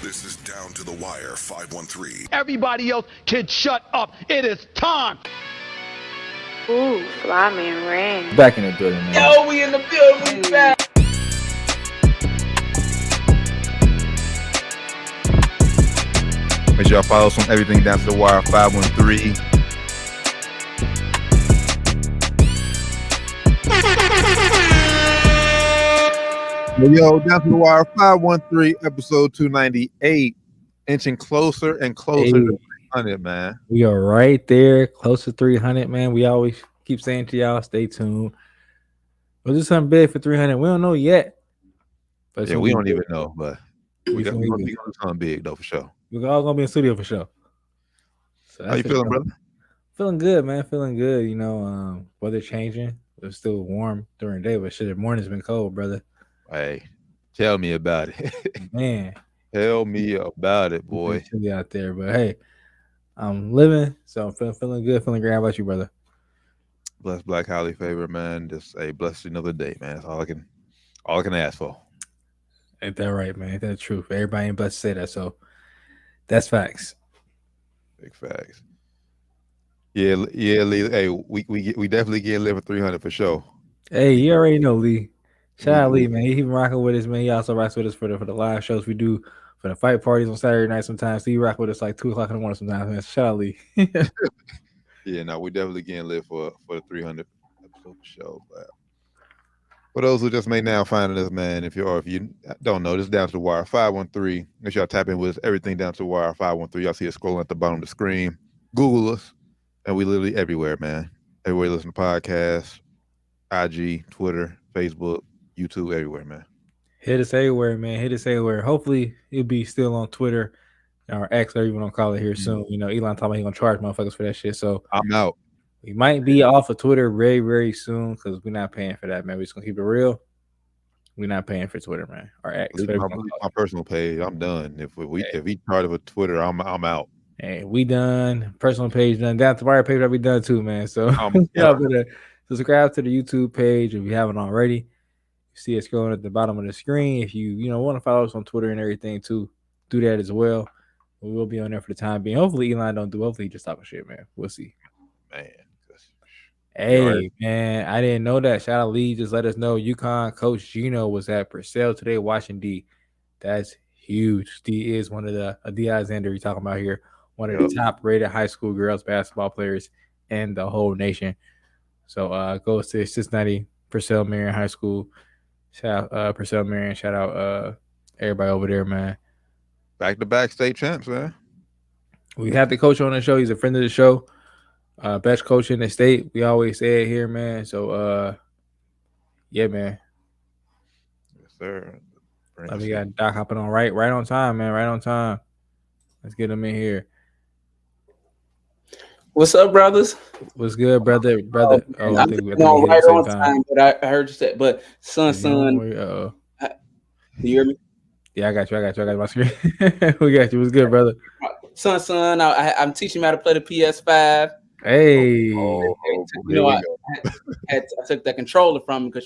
This is Down to the Wire 513. Everybody else can shut up. It is time. Ooh, fly man ring. Back in the building, man. Yo, we in the building. We back. Make sure y'all follow us on everything Down to the Wire 513. Yo, Down to the Wire 513, episode 298, inching closer and closer to 300, man. We are right there, close to 300, man. We always keep saying to y'all, stay tuned. We'll do something big for 300. We don't know yet. But yeah, we don't even know, but we're going to do something big, though, for sure. We're all going to be in studio for sure. So how you feeling, brother? Feeling good, man. Feeling good. You know, weather changing. It's still warm during the day, but shit, the morning's been cold, brother. Hey, tell me about it. Man. Tell me about it, boy. It's chilly out there, but hey, I'm living, so I'm feeling good, feeling great. How about you, brother? Blessed, black, highly favored, man. Just a blessed another day, man. That's all I can ask for. Ain't that right, man? Ain't that the truth? Everybody ain't blessed to say that, so that's facts. Big facts. Yeah, Lee. Hey, we definitely get live for 300 for sure. Hey, you already know Lee. Shout out Lee, man. He been rocking with us, man. He also rocks with us for the live shows we do for the fight parties on Saturday night sometimes. So he rock with us like 2 o'clock in the morning sometimes, man. Shout out Lee. Yeah, no, we definitely getting live for the 300 episode show. But for those who just may now finding us, man, if you don't know, this is Down to the Wire 513. Make sure y'all tap in with us. Everything Down to the Wire 513. Y'all see us scrolling at the bottom of the screen. Google us, and we literally everywhere, man. Everywhere you listen to podcasts, IG, Twitter, Facebook, YouTube, everywhere, man. Hit us everywhere, man. Hit us everywhere. Hopefully, it'll be still on Twitter or X, or even on call it here soon. You know, Elon talking about he gonna charge motherfuckers for that shit. So I'm out. We might be off of Twitter very, very soon because we're not paying for that, man. We're just gonna keep it real. We're not paying for Twitter, man. Or X. My personal page, I'm done. If we charge for Twitter, I'm out. Hey, we done. Personal page done. Down to the Wire page that we done too, man. So y'all better subscribe to the YouTube page if you haven't already. You see it scrolling at the bottom of the screen. If you want to follow us on Twitter and everything too, do that as well. We will be on there for the time being. Hopefully Elon don't do. Hopefully he just talking shit, man. We'll see. Man. Hey, man, I didn't know that. Shout out Lee. Just let us know. UConn coach Gino was at Purcell today watching D. That's huge. D is one of the D. Alexander you're talking about here. One of the top rated high school girls basketball players in the whole nation. So goes to Cincinnati Purcell Marion High School. Shout out Purcell Marion. Shout out everybody over there, man. Back-to-back state champs, man. We have the coach on the show. He's a friend of the show. Best coach in the state. We always say it here, man. So yeah, man. Yes, sir. We got Doc hopping on right on time, man. Right on time. Let's get him in here. What's up, brothers? What's good, brother? I think we right on time, but I heard you say, but son. Do you hear me? Yeah, I got you. I got my screen. We got you. What's good, brother? Son. I'm teaching him how to play the PS5. Hey, I took that controller from him because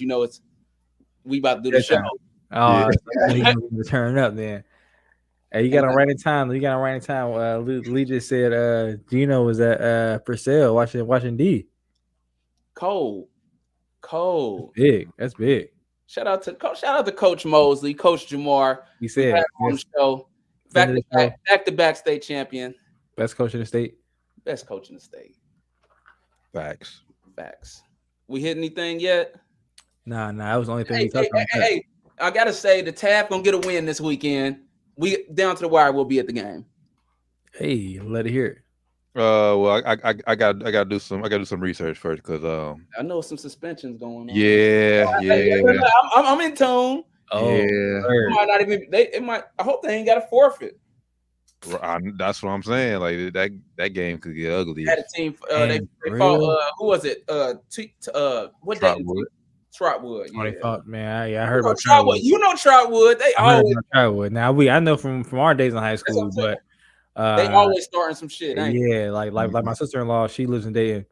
we about to do the show. Oh, yeah. Turn up then. Hey, you got on right in time. Lee just said Gino was at Purcell watching D. Cold. That's big. Shout out to Coach Mosley, Coach Jamar. He said on the show. Back to back state champion. Best coach in the state. Best coach in the state. Facts. We hit anything yet? Nah. That was the only thing we touched on. Hey, I gotta say the Tab gonna get a win this weekend. We Down to the Wire will be at the game. Hey, let it hear it. Well, I gotta do some research first because I know some suspensions going on. Yeah. I'm in tune. Oh, yeah. It might not even. I hope they ain't got a forfeit. That's what I'm saying. Like that game could get ugly. Had a team. They fought. Who was it? What Trotwood. Trotwood. Yeah. They fought, man. I heard about Trotwood. You know Trotwood. They always Trotwood. Now I know from our days in high school, but they always starting some shit. Yeah, like my sister-in-law. She lives in Dayton.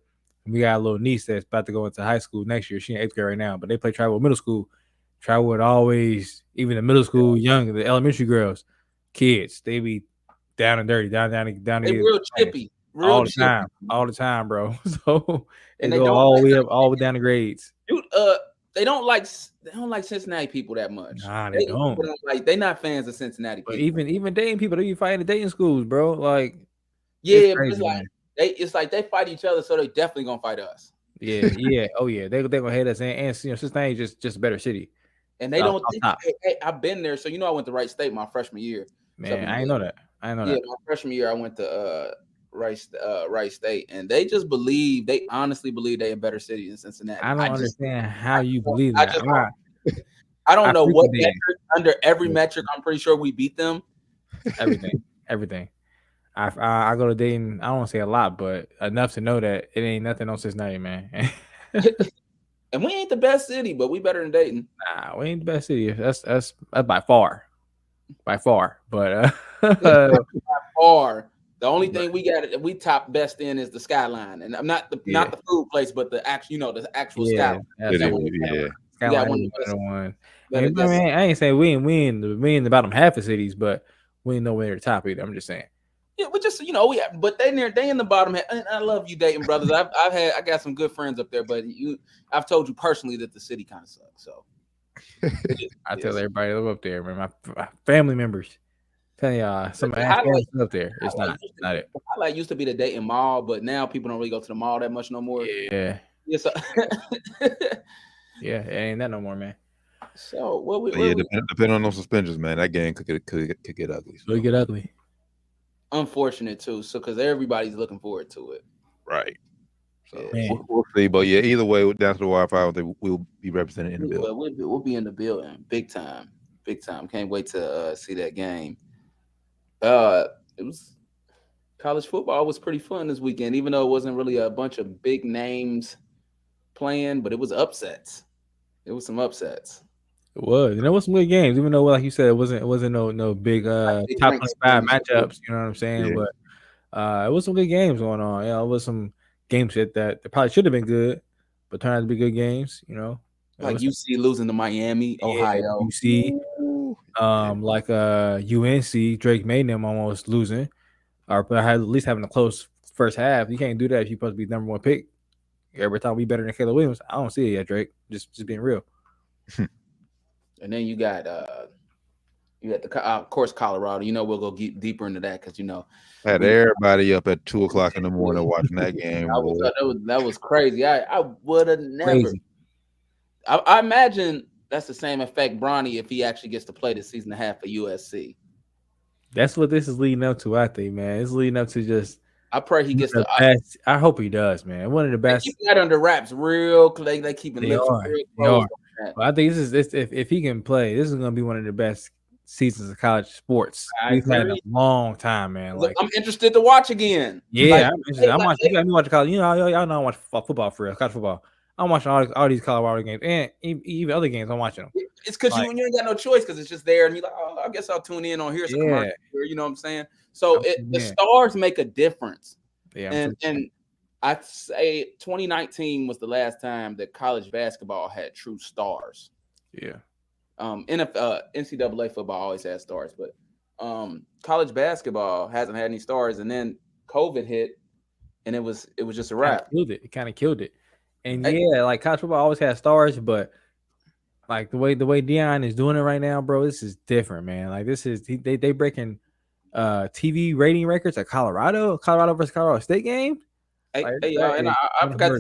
We got a little niece that's about to go into high school next year. She in 8th grade right now, but they play Trotwood middle school. Trotwood always, even the middle school, the elementary girls. kids. They be down and dirty, down They to real chippy, real all the chippy. all the time, bro. So And they they go don't all the like way up, all the way down the grades. Dude, they don't like Cincinnati people that much. Nah, they don't. People like they not fans of Cincinnati But people. even dating people, they be fighting the dating schools, bro. Like, Yeah, but crazy, it's like man. it's like they fight each other, so they definitely gonna fight us. Yeah, oh yeah, they gonna hate us, and you know, Cincinnati just a better city. And they Off don't. top. Hey, I've been there, so you know I went to Wright State my freshman year. Man, I ain't know that. Yeah, my freshman year I went to Wright State, and they just believe, they honestly believe they a better city than Cincinnati. I don't understand how you believe that. I don't know what freaking metric, under every metric, I'm pretty sure we beat them. Everything. I go to Dayton. I don't want to say a lot, but enough to know that it ain't nothing on Cincinnati, man. And we ain't the best city, but we better than Dayton. Nah, we ain't the best city. That's by far. But By far. The only thing we top best in is the skyline, and I'm not the food place, but the actual the actual skyline. Skyline is one. I ain't saying we in the bottom half of cities, but we ain't nowhere near the top either. I'm just saying. Yeah, we just but they in the bottom half. And I love you, Dayton brothers. I got some good friends up there, but I've told you personally that the city kind of sucks. So I tell everybody live up there, man. My family members. Tell y'all, some up there. It's not it. The highlight used to be the Dayton Mall, but now people don't really go to the mall that much no more. Yeah. Yes. Yeah, it ain't that no more, man. So depending on those suspensions, man, that game could get ugly. So it get ugly. Unfortunate too, so because everybody's looking forward to it. Right. So Yeah. we'll see, but yeah, either way, down to the wire, we'll be represented in the building. We'll be in the building, big time. Can't wait to see that game. It was college football was pretty fun this weekend, even though it wasn't really a bunch of big names playing, but it was upsets. It was some upsets. It was, and there was some good games, even though, like you said, it wasn't no big top 25 matchups. You know what I'm saying? Yeah. But it was some good games going on. Yeah, it was some games that probably should have been good, but turned out to be good games. You know, like UC losing to Miami, Ohio. UC, like UNC, Drake made them almost losing, or at least having a close first half. You can't do that if you're supposed to be number one pick. Every time we better than Caleb Williams. I don't see it yet, Drake. Just being real. And then you got of course Colorado. We'll go deeper into that because had everybody up at 2:00 in the morning watching that game. That was crazy. I would have never. Crazy. I imagine that's the same effect Bronny if he actually gets to play the season and a half for USC. That's what this is leading up to, I think, man. It's leading up to just. I pray he gets the best. I hope he does, man. One of the best. They keep that under wraps, real. They keep it real close. Well, I think if he can play, this is going to be one of the best seasons of college sports we've had in a long time, man. Like, I'm interested to watch again. Yeah, I'm interested. I'm watching. You got me watching college. Y'all know I watch football for real, college football. I'm watching all these Colorado games and even other games. I'm watching them. It's because you ain't got no choice because it's just there, and you're like, oh, I guess I'll tune in on here. Commercial here, you know what I'm saying? So the stars make a difference. Yeah, and I'd say 2019 was the last time that college basketball had true stars. Yeah. NCAA football always has stars, but college basketball hasn't had any stars. And then COVID hit, and it was just a wrap. It kind of killed it. And like college football always has stars, but like the way Deion is doing it right now, bro, this is different, man. Like this is they breaking TV rating records at Colorado versus Colorado State game. Hey, and I forgot.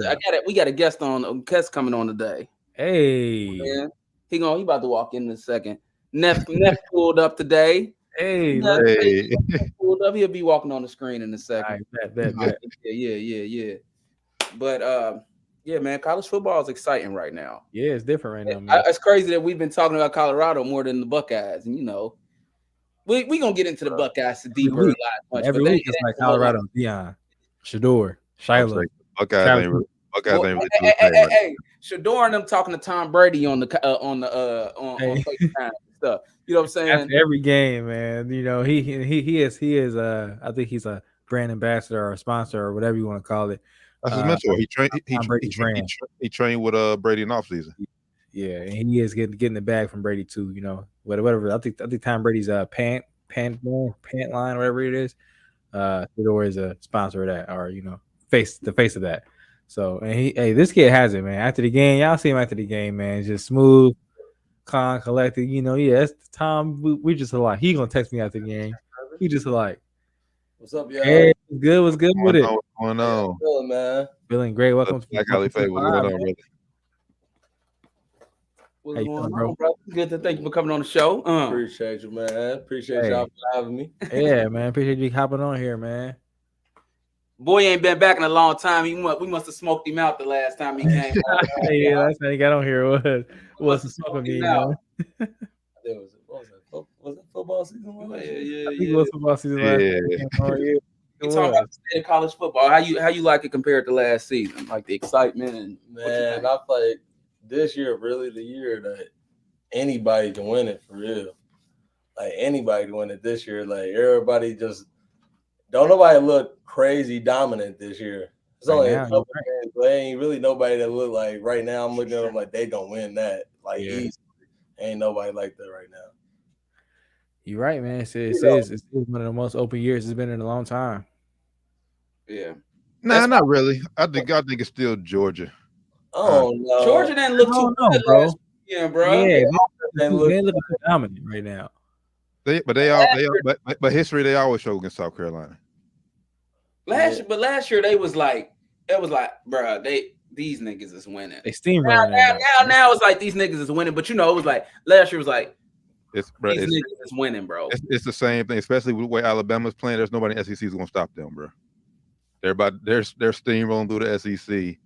We got a guest coming on today. Hey, man. He about to walk in a second. Neff pulled up today. Hey, pulled up. He'll be walking on the screen in a second. Bet. Yeah. But yeah, man, college football is exciting right now. Yeah, it's different right now, man. It's crazy that we've been talking about Colorado more than the Buckeyes, and we gonna get into the Buckeyes deeper a lot. Much, every week it's like Colorado, Deion, Shador, Shiloh. Buckeyes ain't really. Hey, Shador and them talking to Tom Brady on FaceTime and stuff. You know what I'm saying? After every game, man. He is. I think he's a brand ambassador or a sponsor or whatever you want to call it. That's his mentor. He trained with Brady in offseason. Yeah, and he is getting the bag from Brady too. Whatever. I think Tom Brady's pant line, whatever it is. Fedor is a sponsor of that, or the face of that. So, and this kid has it, man. After the game, y'all see him after the game, man. Just smooth, calm, collected. That's the time we just alike. He gonna text me after the game. We just alike. What's up, y'all? Hey, what's good with it? What's going on? Feeling, man? Feeling great. Welcome to Black Alley Faye. What's going on, brother? What's going on, bro? Good to thank you for coming on the show. Appreciate you, man. Appreciate y'all for having me. Yeah, man. Appreciate you hopping on here, man. Boy ain't been back in a long time. We must have smoked him out the last time he came. Yeah, last time he got on here was the smoking me, man. Was it football season? Yeah. It was football season last year. You talking about the state of college football? How you like it compared to last season? Like the excitement and man, I feel like this year really the year that anybody can win it for real. Like anybody can win it this year. Like everybody just don't nobody look crazy dominant this year. It's only a couple games, but ain't really nobody that look like right now. I'm looking at them like they gonna win that. Like easily. Ain't nobody like that right now. You're right, man. It's one of the most open years it's been in a long time. Yeah. Nah, not really. I think it's still Georgia. Oh no, Georgia didn't look too good bro. last weekend, bro. Yeah, they look dominant right now. But history they always show against South Carolina. Last year they was like, bro, these niggas is winning. They steamrolling. Now it's like these niggas is winning, but it was like last year was like these niggas is winning, bro. It's the same thing, especially with the way Alabama's playing. There's nobody in the SEC is gonna stop them, bro. They're steamrolling through the SEC.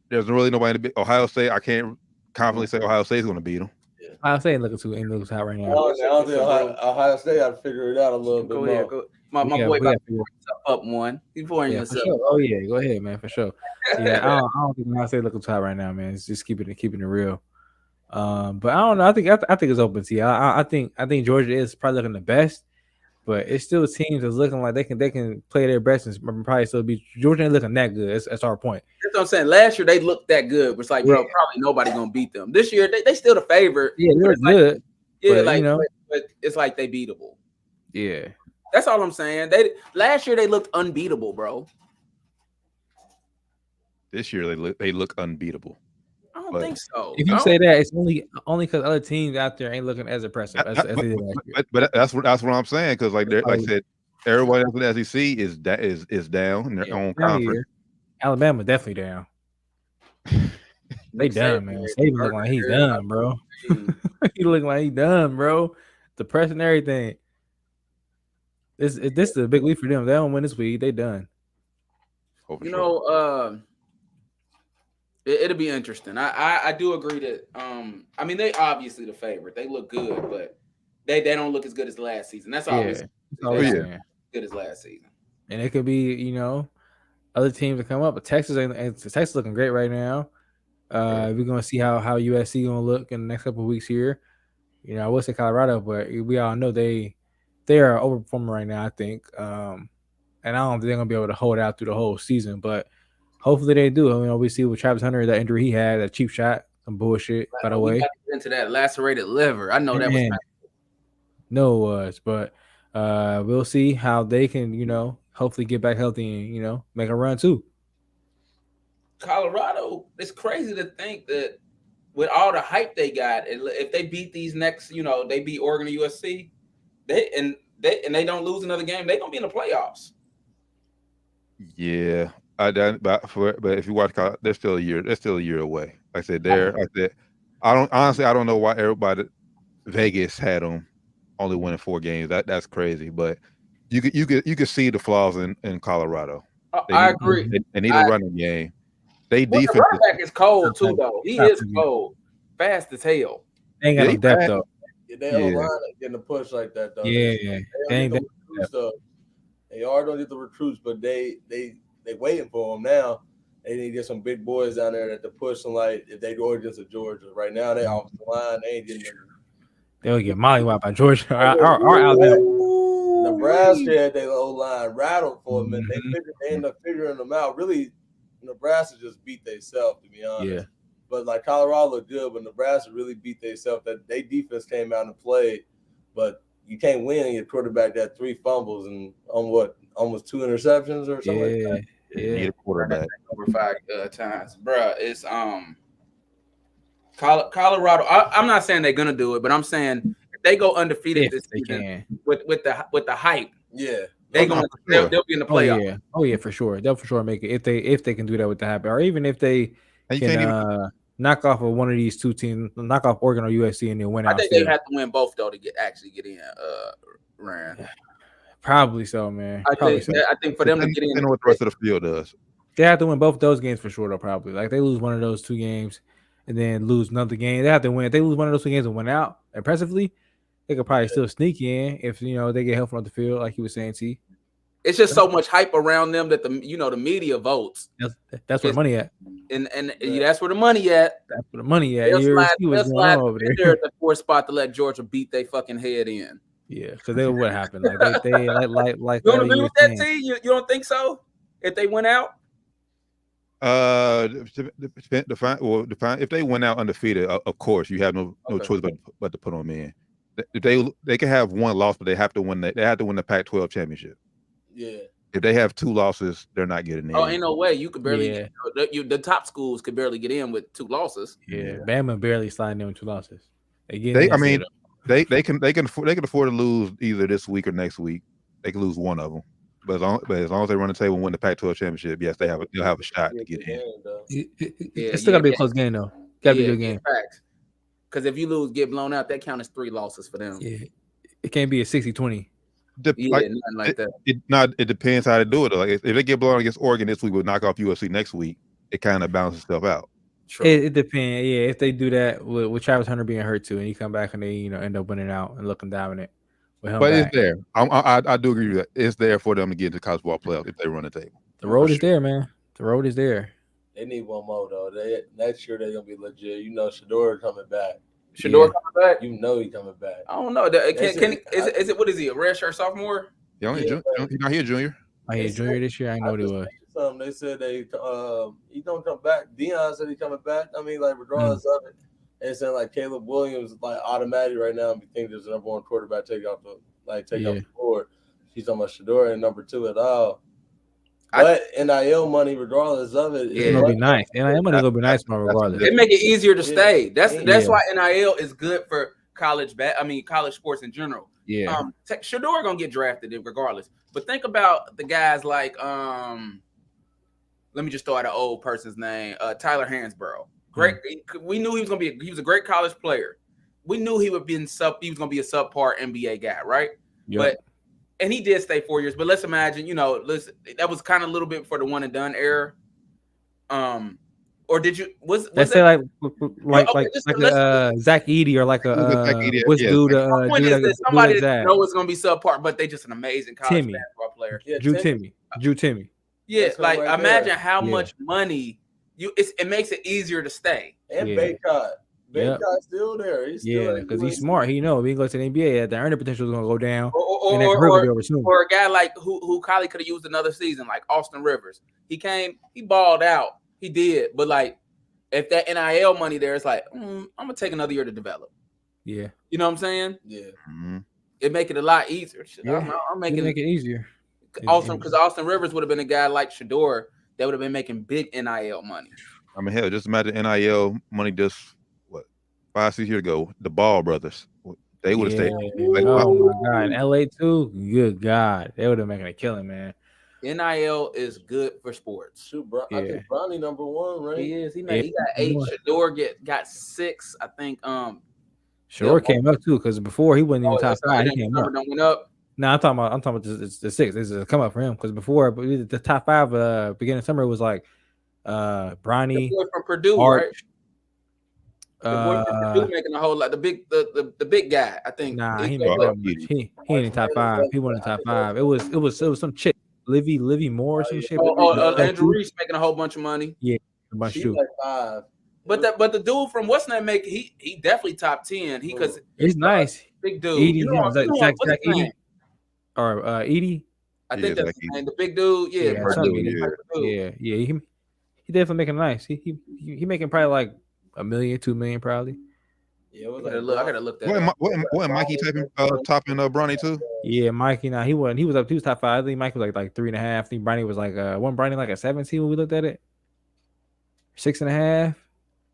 There's really nobody to beat. Ohio State, I can't confidently say Ohio State's going to beat them. Yeah. Ohio State ain't looking hot right now. I don't think Ohio State got to figure it out a little bit more. Go. My boy about to up one. He's pouring himself. Sure. Oh yeah, go ahead, man, for sure. Yeah, I don't think Ohio State looking hot right now, man. It's just keeping it real. But I don't know. I think it's open to you. I think Georgia is probably looking the best. But it's still teams that's looking like they can play their best and probably still be. Georgia ain't looking that good. That's our point. That's what I'm saying. Last year they looked that good. But it's like, bro, probably nobody gonna beat them. This year they still the favorite. Yeah, they're good. But it's like they beatable. Yeah, that's all I'm saying. Last year they looked unbeatable, bro. This year they look unbeatable. I don't think so. If you say that, it's only because other teams out there ain't looking as impressive as they did last year. But that's what I'm saying, because like I said, everybody else with the SEC is down in their own conference. Alabama definitely down. They done, man. Saban look like he's done, bro. He look like he's done, bro. The press and everything. This is a big week for them. They don't win this week. They done. It'll be interesting. I do agree that I mean they obviously the favorite. They look good, but they don't look as good as last season. That's always good as last season. And it could be, other teams that come up, but Texas looking great right now. We're gonna see how USC gonna look in the next couple of weeks here. I will say Colorado, but we all know they are overperforming right now, I think. And I don't think they're gonna be able to hold out through the whole season, but hopefully they do. We see with Travis Hunter, that injury he had, that cheap shot, some bullshit, by the way. We got to get into that lacerated liver. I know that was no, it was, but we'll see how they can, hopefully get back healthy and, make a run too. Colorado, it's crazy to think that with all the hype they got, if they beat these next, they beat Oregon and USC, they don't lose another game, they're gonna be in the playoffs. Yeah. But if you watch, they're still a year away. Like I said, I don't know why everybody Vegas had them only winning 4 games. That's crazy. But you could see the flaws in Colorado. I agree. They need a running game. Defense. The running back is cold too, though. He is cold, fast as hell. They ain't got no depth though. They don't line getting a push like that though. Yeah, they ain't the recruits though. They don't get the recruits, but they waiting for them now. They need to get some big boys down there that to push them, like if they go against Georgia. Right now, they off the line. They ain't getting them. They'll get mollywopped by Georgia or Alabama. Nebraska had their O-line rattled for a minute. They ended up figuring them out. Really, Nebraska just beat themselves, to be honest. Yeah. But like Colorado looked good, but Nebraska really beat themselves. That they defense came out and played, but you can't win and your quarterback got 3 fumbles and on almost 2 interceptions or something like that. Yeah. Need a quarterback over 5 times, bro. It's Colorado. I'm not saying they're gonna do it, but I'm saying if they go undefeated this season with the hype, they'll be in the playoff. Oh yeah, for sure. They'll for sure make it if they can do that with the hype, or even if they can knock off of one of these 2 teams, knock off Oregon or USC, and then win out. I think they have to win both though to get in. Ryan. Probably so, man. I think for them to get in, depending on what the rest of the field does. They have to win both those games for sure, though. Probably like they lose one of those 2 games and then lose another game. They have to win. If they lose one of those 2 games and win out impressively, they could probably still sneak in if they get help from the field, like you were saying. T. It's just so much hype around them that the media votes. That's where the money at, and that's where the money at. That's where the money at. They'll slide over there at the 4th spot to let Georgia beat their fucking head in. Yeah, because they what happened? Like they like. You don't agree with that, T? You don't think so? If they went out. Define if they went out undefeated, of course you have no choice but to put them in. They can have 1 loss, but they have to win. They have to win the Pac-12 championship. Yeah. If they have 2 losses, they're not getting in. Oh, ain't no way. You could barely get, the top schools could barely get in with 2 losses. Yeah, Bama barely sliding in with 2 losses. They can afford to lose either this week or next week. They can lose one of them. But as long as they run the table and win the Pac-12 championship, yes, they'll have a shot to get in. It's still gotta be a close game though. Gotta be a good game. Because if you lose, get blown out, that counts as 3 losses for them. Yeah, it can't be a 60-20. Nothing like that. It depends how they do it. Like if they get blown against Oregon this week, we'll knock off USC next week. It kind of balances itself out. It depends. Yeah, if they do that with Travis Hunter being hurt too, and he come back and they end up winning out and looking dominant. But it's there. I do agree with that. It's there for them to get into college ball playoff if they run the table. The road is there, man. The road is there. They need one more though. Next year they're gonna be legit. Shador coming back. Coming back. He coming back. I don't know. Is it what is he, a redshirt sophomore? He's not here, junior. He's junior this year. I know what it was. They said he gonna come back. Deion said he's coming back. I mean, like regardless of it. And saying like Caleb Williams like automatic right now. We think there's a number 1 quarterback take off the board. She's talking about Shador and number 2 at all. But NIL money, regardless of it, it's gonna be nice. NIL money gonna be nice, regardless. It make it easier to stay. That's why NIL is good for college sports in general. Yeah. Shador gonna get drafted regardless. But think about the guys like let me just throw out an old person's name, Tyler Hansborough. Great. We knew he was a great college player. We knew he was gonna be a subpar NBA guy, right? Yep. And he did stay 4 years. But let's imagine, that was kind of a little bit for the one and done era. Or did you let's say like Zach Edey or like what's dude? Somebody that know it's gonna be subpar, but they just an amazing college basketball player. Yeah, Drew Timme. Yeah, like imagine how much money it makes it easier to stay. And Baycott. Baycott's still there. He's still because he's smart. He knows if he goes to the NBA, the earning potential is gonna go down. Or a guy like who Kylie could have used another season, like Austin Rivers. He came, he balled out. He did, but like if that NIL money there, it's like I'm gonna take another year to develop. Yeah, you know what I'm saying? Yeah, it make it a lot easier. I'm making it easier. Because Austin Rivers would have been a guy like Shador that would have been making big NIL money. I mean, hell, just imagine NIL money just 5-6 years ago. The Ball brothers, they would have stayed. Oh my God, LA too. Good God, they would have making a killing, man. NIL is good for sports. I think Bronny number 1, right? He is. He got 8. Shador got 6. I think. Shador came up too because before he wasn't even top 5. He came up. Went up. No, I'm talking about the 6. This is a come up for him because before the top 5 beginning of summer was like Bronny from Purdue, Arch, right? Purdue making a whole lot. The big guy, I think. Nah, he ain't in top 5. He wasn't in top 5. It was some chick. Livy Moore or some shit. Andrew Reese making a whole bunch of money. Yeah, a bunch too. Like 5. But the dude from what's name make he definitely top 10. Because he's nice. Big dude. Zach Edey or Edey. I think that's his name. The big dude. Yeah. He definitely making nice. He making probably like $1 million, $2 million probably. Yeah, it was I gotta like look that up. Wasn't Mikey topping Bronny too? Yeah, Mikey. Now he was top 5. I think Mikey was like 3.5. I think Bronny was like wasn't Bronny like a 17 when we looked at it? 6.5.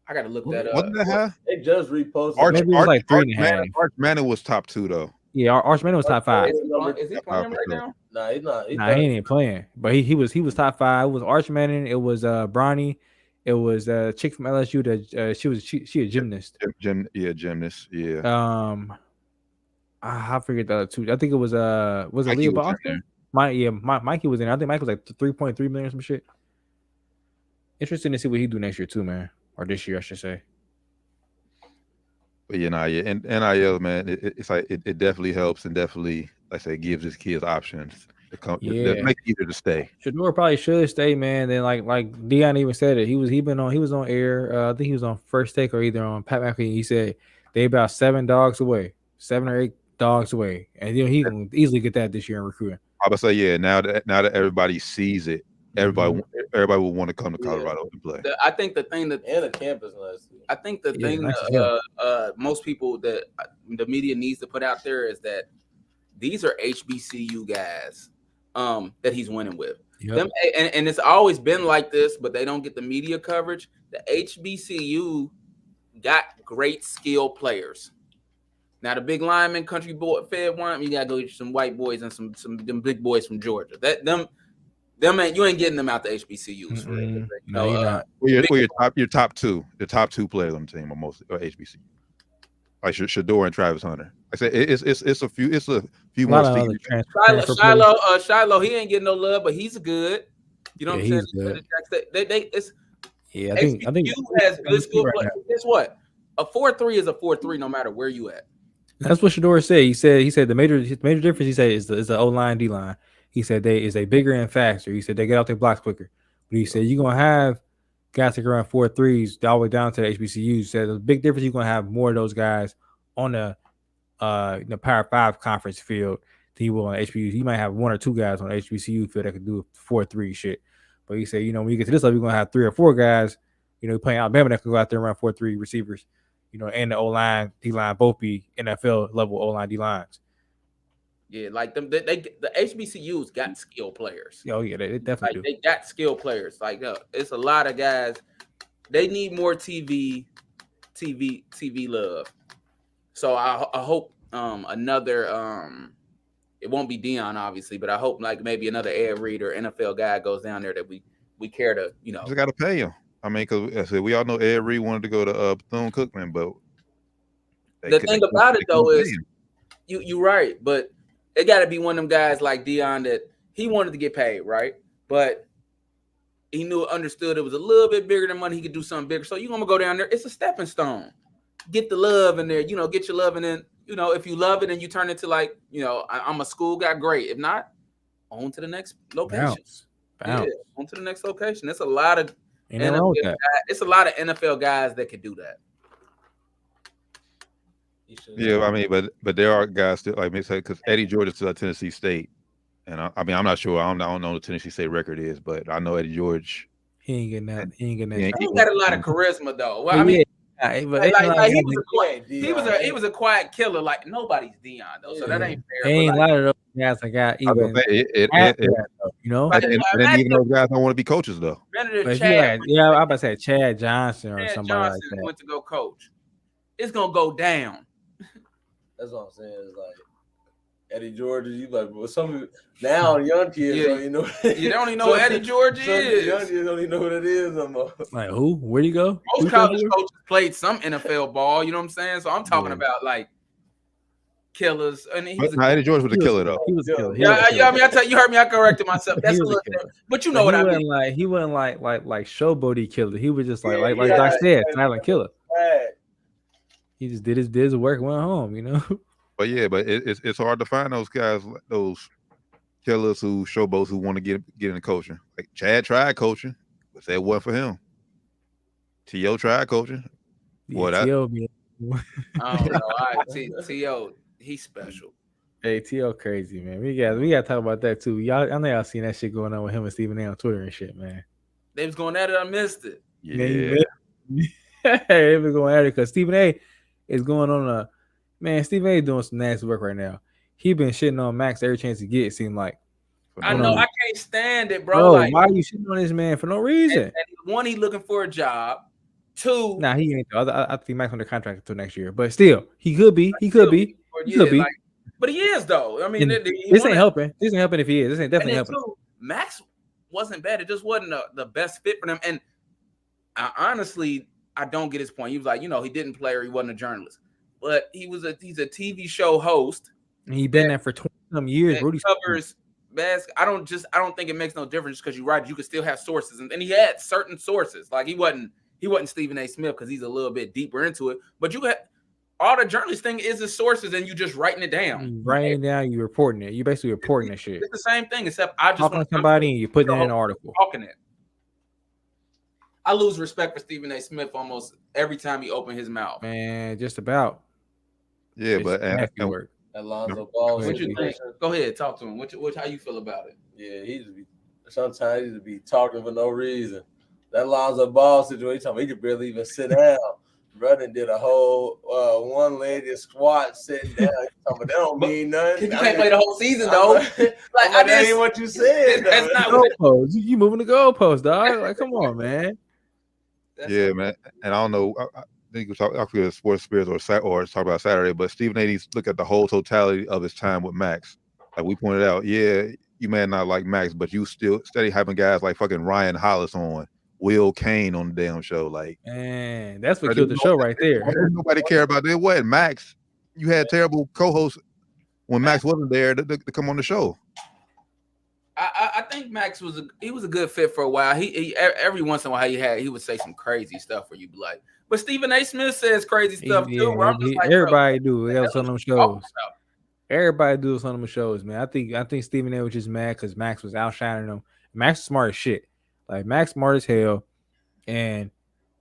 I gotta look that up. Wasn't that high? they just reposted. Maybe it was like 3.5. Arch Manning was top 2 though. Yeah, Arch Manning was top 5. Is he playing right now? Nah, he's not. Nah, he ain't even playing. But he was top 5. It was Arch Manning. It was Bronny. It was a chick from LSU that she a gymnast. Gymnast. Yeah. I forget the other two. I think it was it Leah Boston? Mikey was in. I think Mikey was like 3.3 million or some shit. Interesting to see what he do next year too, man. Or this year, I should say. But and NIL, man, it's like it definitely helps and definitely, like I say, gives his kids options to come. That make it easier to stay. Shador probably should stay, man. Then like Dion even said it. He was on air. I think he was on First Take or either on Pat McAfee. He said they about 7 or 8 dogs away, and he can easily get that this year in recruiting. I would say, yeah. Now that everybody sees it, everybody will want to come to Colorado and play. I think the thing that and a campus last year. I think the thing that most people that the media needs to put out there is that these are HBCU guys that he's winning with. Yep. Them, and it's always been like this, but they don't get the media coverage. The HBCU got great skill players. Now the big lineman, country boy, fed one, you gotta go get some white boys and some them big boys from Georgia. Them ain't, you ain't getting them out the HBCUs. Mm-hmm. No, you're not. Your top two players on the team are mostly HBCU. Like Shador and Travis Hunter. I say it's a few more. Shiloh, he ain't getting no love, but he's good. You know what I'm saying? Good. I think you has good skill players. Guess what? A 4-3 is a 4-3 no matter where you at. That's what Shador said. He said the major difference. He said is the O line, D line. He said they bigger and faster. He said they get out their blocks quicker. But he said you're gonna have guys that can run 4-3s all the way down to the HBCU. He said the big difference, you're gonna have more of those guys on the Power 5 conference field than you will on HBCU. He might have 1 or 2 guys on the HBCU field that could do 4-3 shit. But he said, when you get to this level, you're gonna have 3 or 4 guys, playing Alabama that could go out there and run 4-3 receivers. And the O-line, D-line, both be NFL level O-line, D-lines. Yeah, like them, the HBCUs got skill players. Oh yeah, they definitely do. They got skill players. Like it's a lot of guys. They need more TV love. So I hope another it won't be Dion obviously, but I hope like maybe another Ed Reed or NFL guy goes down there that we care to Just got to pay him. I mean, because I said we all know Ed Reed wanted to go to Bethune-Cookman, but the thing about it though is you're right, but it got to be one of them guys like Dion that he wanted to get paid, right? But he understood it was a little bit bigger than money. He could do something bigger. So you're gonna go down there. It's a stepping stone. Get the love in there, get your love, and then if you love it and you turn it to like, I'm a school guy, great. If not, on to the next location. Bounce. Yeah, on to the next location. It's a lot of it's a lot of NFL guys that could do that. Yeah, I mean, but there are guys still like because Eddie George is still at Tennessee State, and I mean I'm not sure. I don't know what the Tennessee State record is, but I know Eddie George. He ain't getting that. He got a lot of charisma though. Well, I mean, he was a quiet killer. Like nobody's Dion though, so that ain't fair. Ain't a lot of those guys I got even. And then even those guys don't want to be coaches though. I'm about to say Chad Johnson or somebody like that. Went to go coach. It's gonna go down. That's what I'm saying. It's like Eddie George. You like, well, some now young kids don't even know. You don't even know what Eddie George is. Young kids don't even know what it is no more. Like who? Where'd he go? Most college coaches played some NFL ball. You know what I'm saying? So I'm talking about like killers. And Eddie George was a killer though. He was a killer. I mean, you heard me. I corrected myself. That's a little different. But you know what I mean. He wasn't like showboaty killer. He was just like Doc said, silent killer. He just did his work, went home, But it's hard to find those guys, those killers who showboats who want to get into coaching. Like Chad tried coaching, but that wasn't for him. T.O. tried coaching. T.O. I don't know. T.O. he's special. Hey, T.O. crazy, man. We got to talk about that too. I know y'all seen that shit going on with him and Stephen A on Twitter and shit, man. They was going at it. I missed it. Yeah. They was going at it because Stephen A. is going on a man. Stephen A. doing some nasty work right now. He been shitting on Max every chance he get. It seemed like. I know. I can't stand it, bro. Bro, Like, why are you shitting on this man for no reason? and one, he looking for a job. Two, nah, he ain't. I think Max under contract until next year, but still, he could be. He could be. He could be. Like, but he is though. I mean, this ain't helping. This ain't helping if he is. This ain't definitely helping. Too, Max wasn't bad. It just wasn't the best fit for them. And honestly, I don't get his point. He was like, he didn't play or he wasn't a journalist, but he's a TV show host. And he been there for 20 some years. Rudy covers I don't think it makes no difference because you're right. You could still have sources, and he had certain sources. Like he wasn't Stephen A. Smith because he's a little bit deeper into it. But you had all the journalist thing is the sources, and you just writing it down. You writing it down, you reporting it. You basically reporting that shit. It's the same thing, except I just talking to somebody and you putting it in an article. Talking it. I lose respect for Stephen A. Smith almost every time he opened his mouth. Man, just about. Yeah, but work. Alonzo Ball. What you think? Go ahead, talk to him. How you feel about it? Yeah, sometimes he just be talking for no reason. That Alonzo Ball situation, he could barely even sit down. Brother did a whole one-legged squat sitting down. That don't mean nothing. You can't play the whole season though. That ain't what you said. That's not goalpost. You moving the goalpost, dog. Like, come on, man. Yeah, man. And I don't know. I think we talk about sports spirits or talk about Saturday, but Stephen A. needs to look at the whole totality of his time with Max. Like we pointed out, yeah, you may not like Max, but you still steady having guys like fucking Ryan Hollis on, Will Kane on the damn show. Like, man, that's what killed the show right there. Nobody care about that. What, Max? You had terrible co-hosts when Max wasn't there to come on the show. I think Max was a good fit for a while. He every once in a while he would say some crazy stuff where you'd be like, but Stephen A. Smith says crazy stuff too. Everybody do. It was on them shows. Everybody do this on them shows, man. I think Stephen A. was just mad because Max was outshining him. Max is smart as shit. Like Max smart as hell. And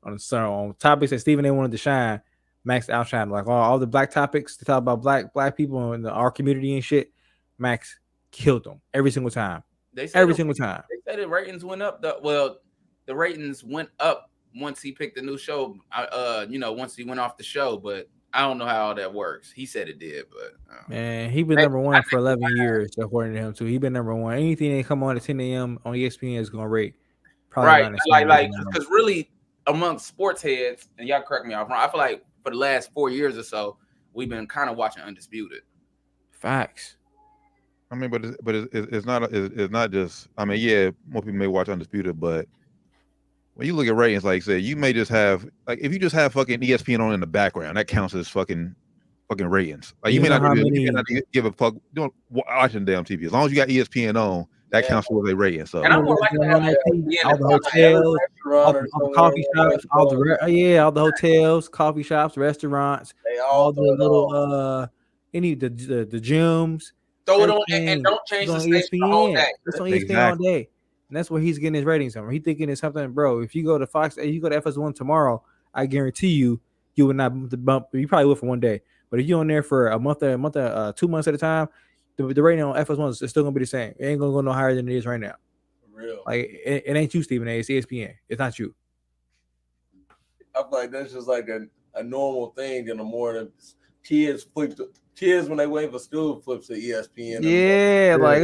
on topics that Stephen A. wanted to shine, Max outshined. Like all the black topics to talk about black people in our community and shit, Max killed them every single time. Single time. They said the ratings went up. The ratings went up once he picked the new show. Once he went off the show, but I don't know how all that works. He said it did, but man, he been number one for 11 years, according to him too. He been number one. Anything that come on at 10 a.m. on ESPN is gonna rate. Right, like because really amongst sports heads, and y'all correct me if I'm wrong, I feel like for the last 4 years or so, we've been kind of watching Undisputed. Facts. I mean, but it's not just. I mean, yeah, more people may watch Undisputed, but when you look at ratings, like I said, you may just have if you just have fucking ESPN on in the background, that counts as fucking ratings. Like you may not give a fuck watching damn TV. As long as you got ESPN on, that counts for the rating. So and I'm more likely to have all the hotels, all the coffee shops, all the hotels, coffee shops, restaurants, all the little the gyms. Throw it on and don't change the station the whole day. That's on ESPN all day. And that's where he's getting his ratings from. He's thinking it's something, bro. If you go to Fox, you go to FS1 tomorrow, I guarantee you would not bump. You probably will for one day. But if you're on there for a month, 2 months at a time, the rating on FS1 is still gonna be the same. It ain't gonna go no higher than it is right now. For real. Like it ain't you, Stephen A. It's ESPN. It's not you. I feel like that's just like a normal thing in the morning. Kids when they wait for school flips to ESPN. Yeah, like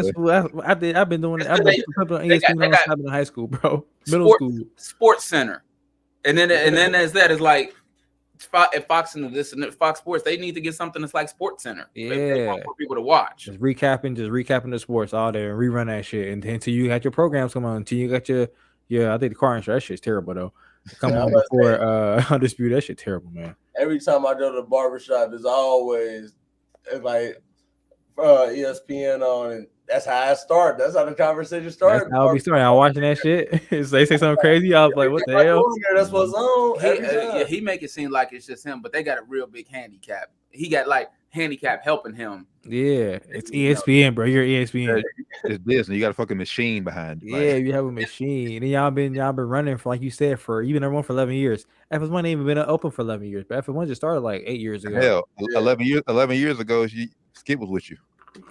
I've been doing it. I've been flipping on ESPN in high school, bro. Middle school. Sports Center, and then as that is like if Fox and Fox Sports, they need to get something that's like Sports Center. Yeah, they want more people to watch. Just recapping the sports all there and rerun that shit, and until you got your programs come on, until you got your I think the car insurance, that shit's terrible though. Come on before Undisputed, that shit terrible, man. Every time I go to the barbershop, there's always like ESPN on, and that's how I start. That's how the conversation started. That's how we started. I'm watching that shit. They say something crazy. I was like, "What the hell?" That's what's on. He make it seem like it's just him, but they got a real big handicap. He got like handicap helping him. Yeah, it's ESPN, bro. You're ESPN. It's this, and you got a fucking machine behind you. Yeah, you have a machine, and y'all been running for, like you said, you've been number one for 11 years. FS1 ain't even been open for 11 years, but FS1 just started like 8 years ago. Hell, 11 years ago, Skip was with you.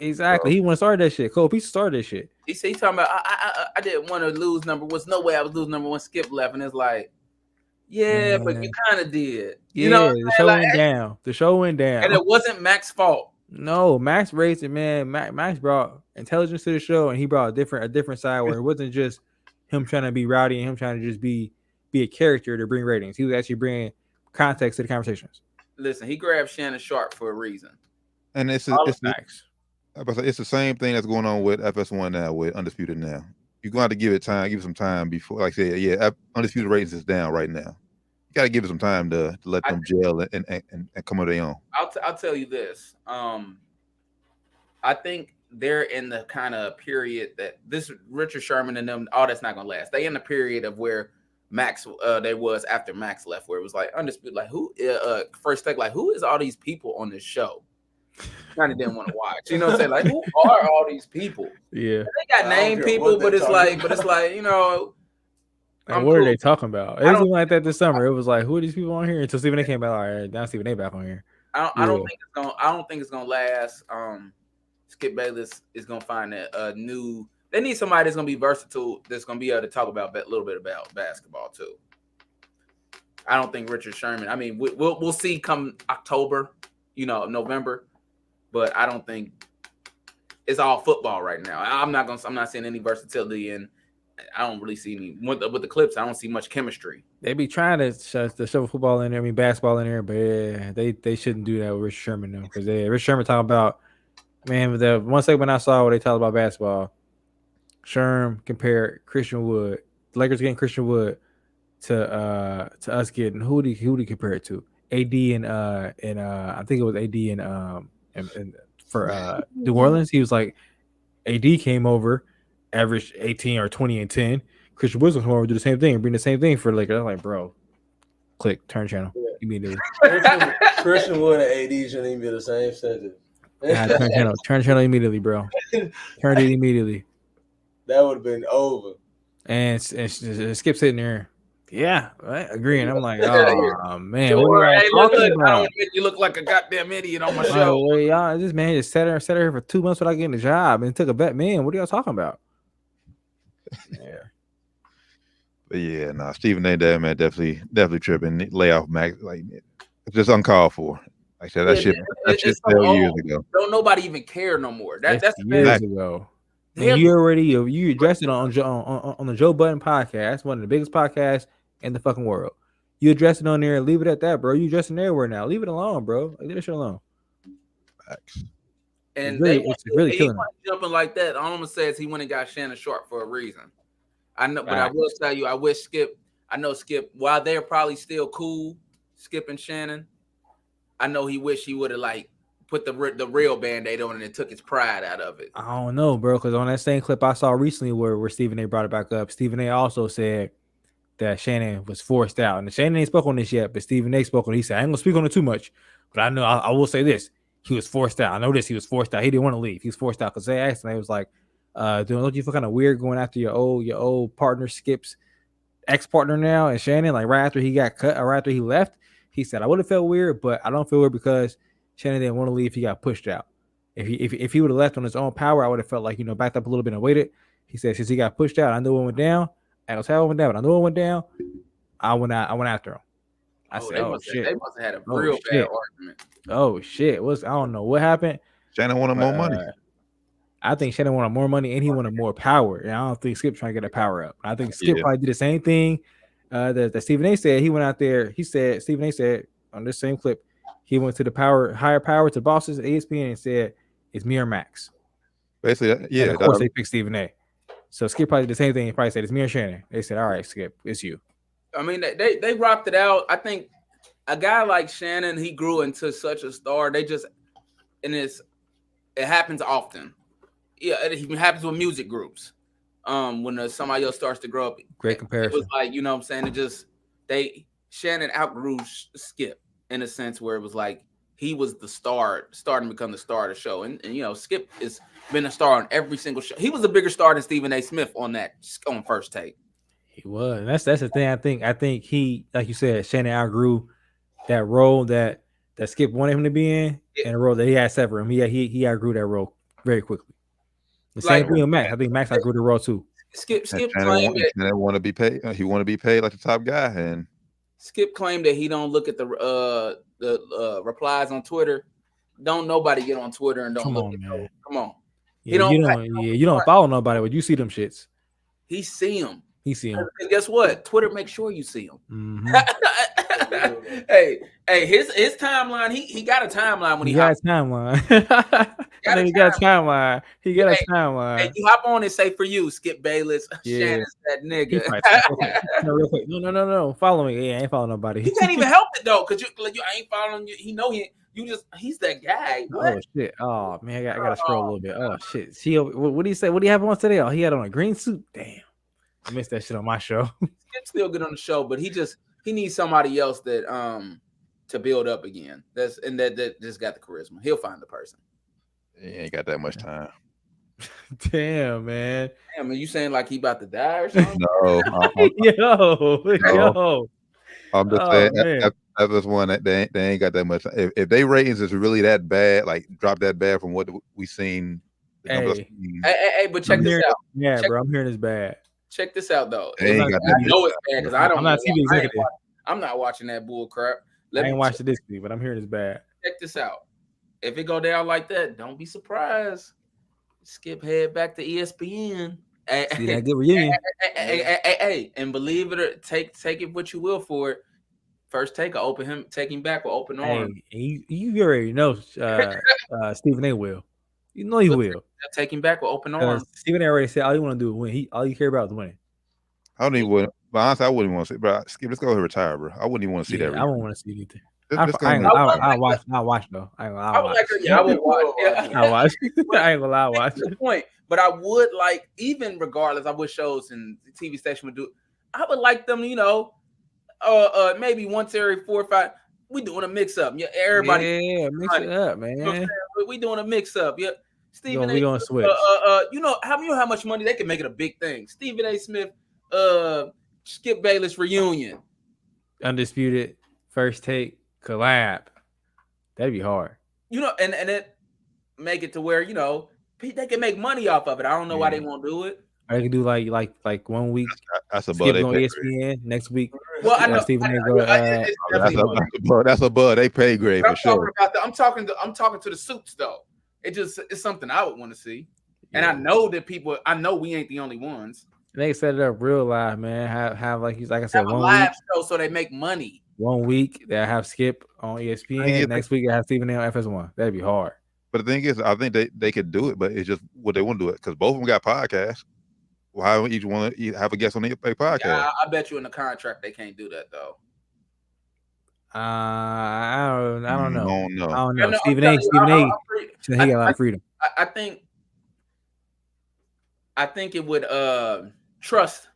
Exactly. He want to start that shit. Cole Peace started that shit. He's talking about I didn't want to lose number. Was no way I was losing number one. Skip left, and it's like Yeah, but you Man. kind of did. Yeah, You know what the I'm show saying? went down. The show went down. And it wasn't Mac's fault. No, Max raised it, man. Max brought intelligence to the show, and he brought a different side where it wasn't just him trying to be rowdy and him trying to just be a character to bring ratings. He was actually bringing context to the conversations. Listen, he grabbed Shannon Sharp for a reason. And it's Max. it's the same thing that's going on with FS1 now with Undisputed now. You're going to have to give it some time before, like I said, Undisputed ratings is down right now. You got to give it some time to let them gel and come on their own. I'll tell you this. I think they're in the kind of period that this Richard Sherman and them, all that's not going to last. They in the period of where Max, they was after Max left, where it was like Undisputed, like who, first take, like who is all these people on this show? Kind of didn't want to watch. You know what I'm saying? Like, who are all these people? Yeah. They got named people, but it's like, you know. And what are they talking about? It wasn't like that this summer. It was like, who are these people on here? Until Stephen A came back. All right, now Stephen A back on here. I don't think it's gonna last. Skip Bayless is gonna find a new. They need somebody that's gonna be versatile. That's gonna be able to talk about a little bit about basketball too. I don't think Richard Sherman. I mean, we'll see come October, November. But I don't think it's all football right now. I'm not seeing any versatility, and I don't really see any with the Clips. I don't see much chemistry. They be trying to shove football in there, basketball in there, but yeah, they shouldn't do that with Richard Sherman though, because Richard Sherman talking about, man, the one segment I saw where they talked about basketball, Sherm compared Christian Wood, the Lakers getting Christian Wood to us getting who do you compare it to? AD and I think it was AD and for New Orleans, he was like, AD came over, averaged 18 or 20 and 10. Christian Wood come over, do the same thing, and bring the same thing for Lakers. I'm like, bro, turn channel immediately. Christian Wood and AD shouldn't even be the same sentence. Turn channel immediately, bro. Turn it immediately. That would have been over. And Skip's sitting there. Yeah, right. Agreeing. I'm like, oh man, what are you talking about? I don't make you look like a goddamn idiot on my show. Well, y'all, this man just sat her for 2 months without getting a job and took a bet. Man, what are y'all talking about? Yeah. But yeah, nah, Stephen A. There, man, definitely tripping. Lay off Max, like it's just uncalled for. Like I said, that shit fell years ago. Don't nobody even care no more. That's years ago. And you addressed it on the Joe Budden podcast, one of the biggest podcasts in the fucking world. You address it on there and leave it at that, bro. You addressing everywhere now. Leave it alone, bro. Leave that shit alone. Facts. And it's really killing him. Jumping like that. All I'm gonna say is he went and got Shannon Sharp for a reason. I know, but I will tell you, I wish Skip. I know Skip. While they're probably still cool, Skip and Shannon, I know he wished he would have like put the real Band-Aid on it and took his pride out of it. I don't know, bro, because on that same clip I saw recently where Stephen A brought it back up, Stephen A also said that Shannon was forced out. And Shannon ain't spoke on this yet, but Stephen A spoke on it. He said, I ain't gonna speak on it too much, but I know I will say this. He was forced out. I know this. He was forced out. He didn't want to leave. He was forced out because they asked him. They was like, don't you feel kind of weird going after your old partner Skip's ex-partner now? And Shannon, like right after he got cut or right after he left, he said, I would have felt weird, but I don't feel weird because Shannon didn't want to leave. He got pushed out. If he would have left on his own power, I would have felt like, backed up a little bit and waited. He said, since he got pushed out, I knew it went down. I don't tell him went down, but I knew it went down. I went after him. I said, shit. They must have had a real bad argument. Oh shit. I don't know what happened. Shannon wanted more money. I think Shannon wanted more money and he wanted more power. And I don't think Skip trying to get that power up. I think Skip probably did the same thing that Stephen A said. He went out there. Stephen A said on this same clip, he went to the higher power to bosses at ESPN and said, it's me or Max. Basically, yeah. And of course, they picked Stephen A. So Skip probably did the same thing. He probably said, it's me or Shannon. They said, all right, Skip, it's you. I mean, they rocked it out. I think a guy like Shannon, he grew into such a star. It happens often. Yeah, it happens with music groups. When somebody else starts to grow up. Great comparison. It was like, you know what I'm saying? Shannon outgrew Skip in a sense where it was like he was the star, starting to become the star of the show. And Skip has been a star on every single show. He was a bigger star than Stephen A. Smith on First Take. He was. And that's the thing. I think he, like you said, Shannon outgrew that role that Skip wanted him to be in, and a role that he had set for him. He outgrew that role very quickly. The same thing with Max. I think Max outgrew the role too. Skip Shannon want to be paid. He want to be paid like the top guy, and Skip claimed that he don't look at the replies on Twitter. Don't nobody get on Twitter and don't Come look on, at man. those. Come on. Yeah, you don't follow nobody, but you see them shits. He see them. He see them. And guess what? Twitter makes sure you see them. Mm-hmm. hey, his timeline. He got a timeline when he got a timeline. He got a timeline. He got a timeline. Hey, you hop on and say for you, Skip Bayless. Yeah. Shannon's that nigga. Real quick. No. Follow me. Yeah, I ain't following nobody. You can't even help it though, because you ain't following you. He know he's that guy. What? Oh shit! Oh man, I gotta scroll a little bit. Oh shit! See, what do you say? What do you have on today? Oh, he had on a green suit. Damn, I missed that shit on my show. Skip's still good on the show, but he needs somebody else that to build up again. That just got the charisma. He'll find the person. He ain't got that much time. Damn, man. Damn, are you saying like he about to die or something? No, yo. I'm just saying. That was one that they ain't got that much. If they ratings is really that bad, like drop that bad from what we seen. Hey, but check this out. Yeah, bro, I'm hearing it's bad. Check this out though. I know it's bad because I don't. I'm not TV executive. I'm not watching that bull crap. I ain't watched it this week, but I'm hearing it's bad. Check this out. If it go down like that, don't be surprised. Skip head back to ESPN. See that good reunion. Hey, and believe it or take it what you will for it. First take him back with open arms. You already know Stephen A will. You know he will. Take him back with open arms. Stephen A already said all you want to do is win. All you care about is winning. I don't even want. But honestly, I wouldn't want to see. Bro, Skip, let's go ahead and retire, bro. I wouldn't even want to see that. I won't want to see anything. I'll watch though. I would watch. I'll watch. I ain't gonna lie, watch. That's the point. But I would like, even regardless, I wish shows and the TV station would do. I would like them, maybe once every 4 or 5. We doing a mix up. Yeah, everybody. Yeah, mix it up, man. We doing a mix up. Yeah, Stephen. We gonna switch. How much money they can make it a big thing. Stephen A. Smith, Skip Bayless reunion, Undisputed First Take collab. That'd be hard. And it make it to where they can make money off of it. I don't know why they won't do it. I can do like 1 week. That's a Skip bud. on ESPN next week. Well, I know Stephen that's a bud. They pay grade for sure. I'm talking to the suits though. It's something I would want to see, and I know that people. I know we ain't the only ones. They set it up real live, man. Have like I said, 1 live week show so they make money. 1 week they have Skip on ESPN. Next week they have Stephen A on FS1. That'd be hard. But the thing is, I think they could do it, but it's just what they want to do it because both of them got podcasts. Why don't each want to have a guest on their podcast? Yeah, I bet you in the contract they can't do that though. I don't know. I don't know. Stephen A. He got a lot of freedom. I think it would trust.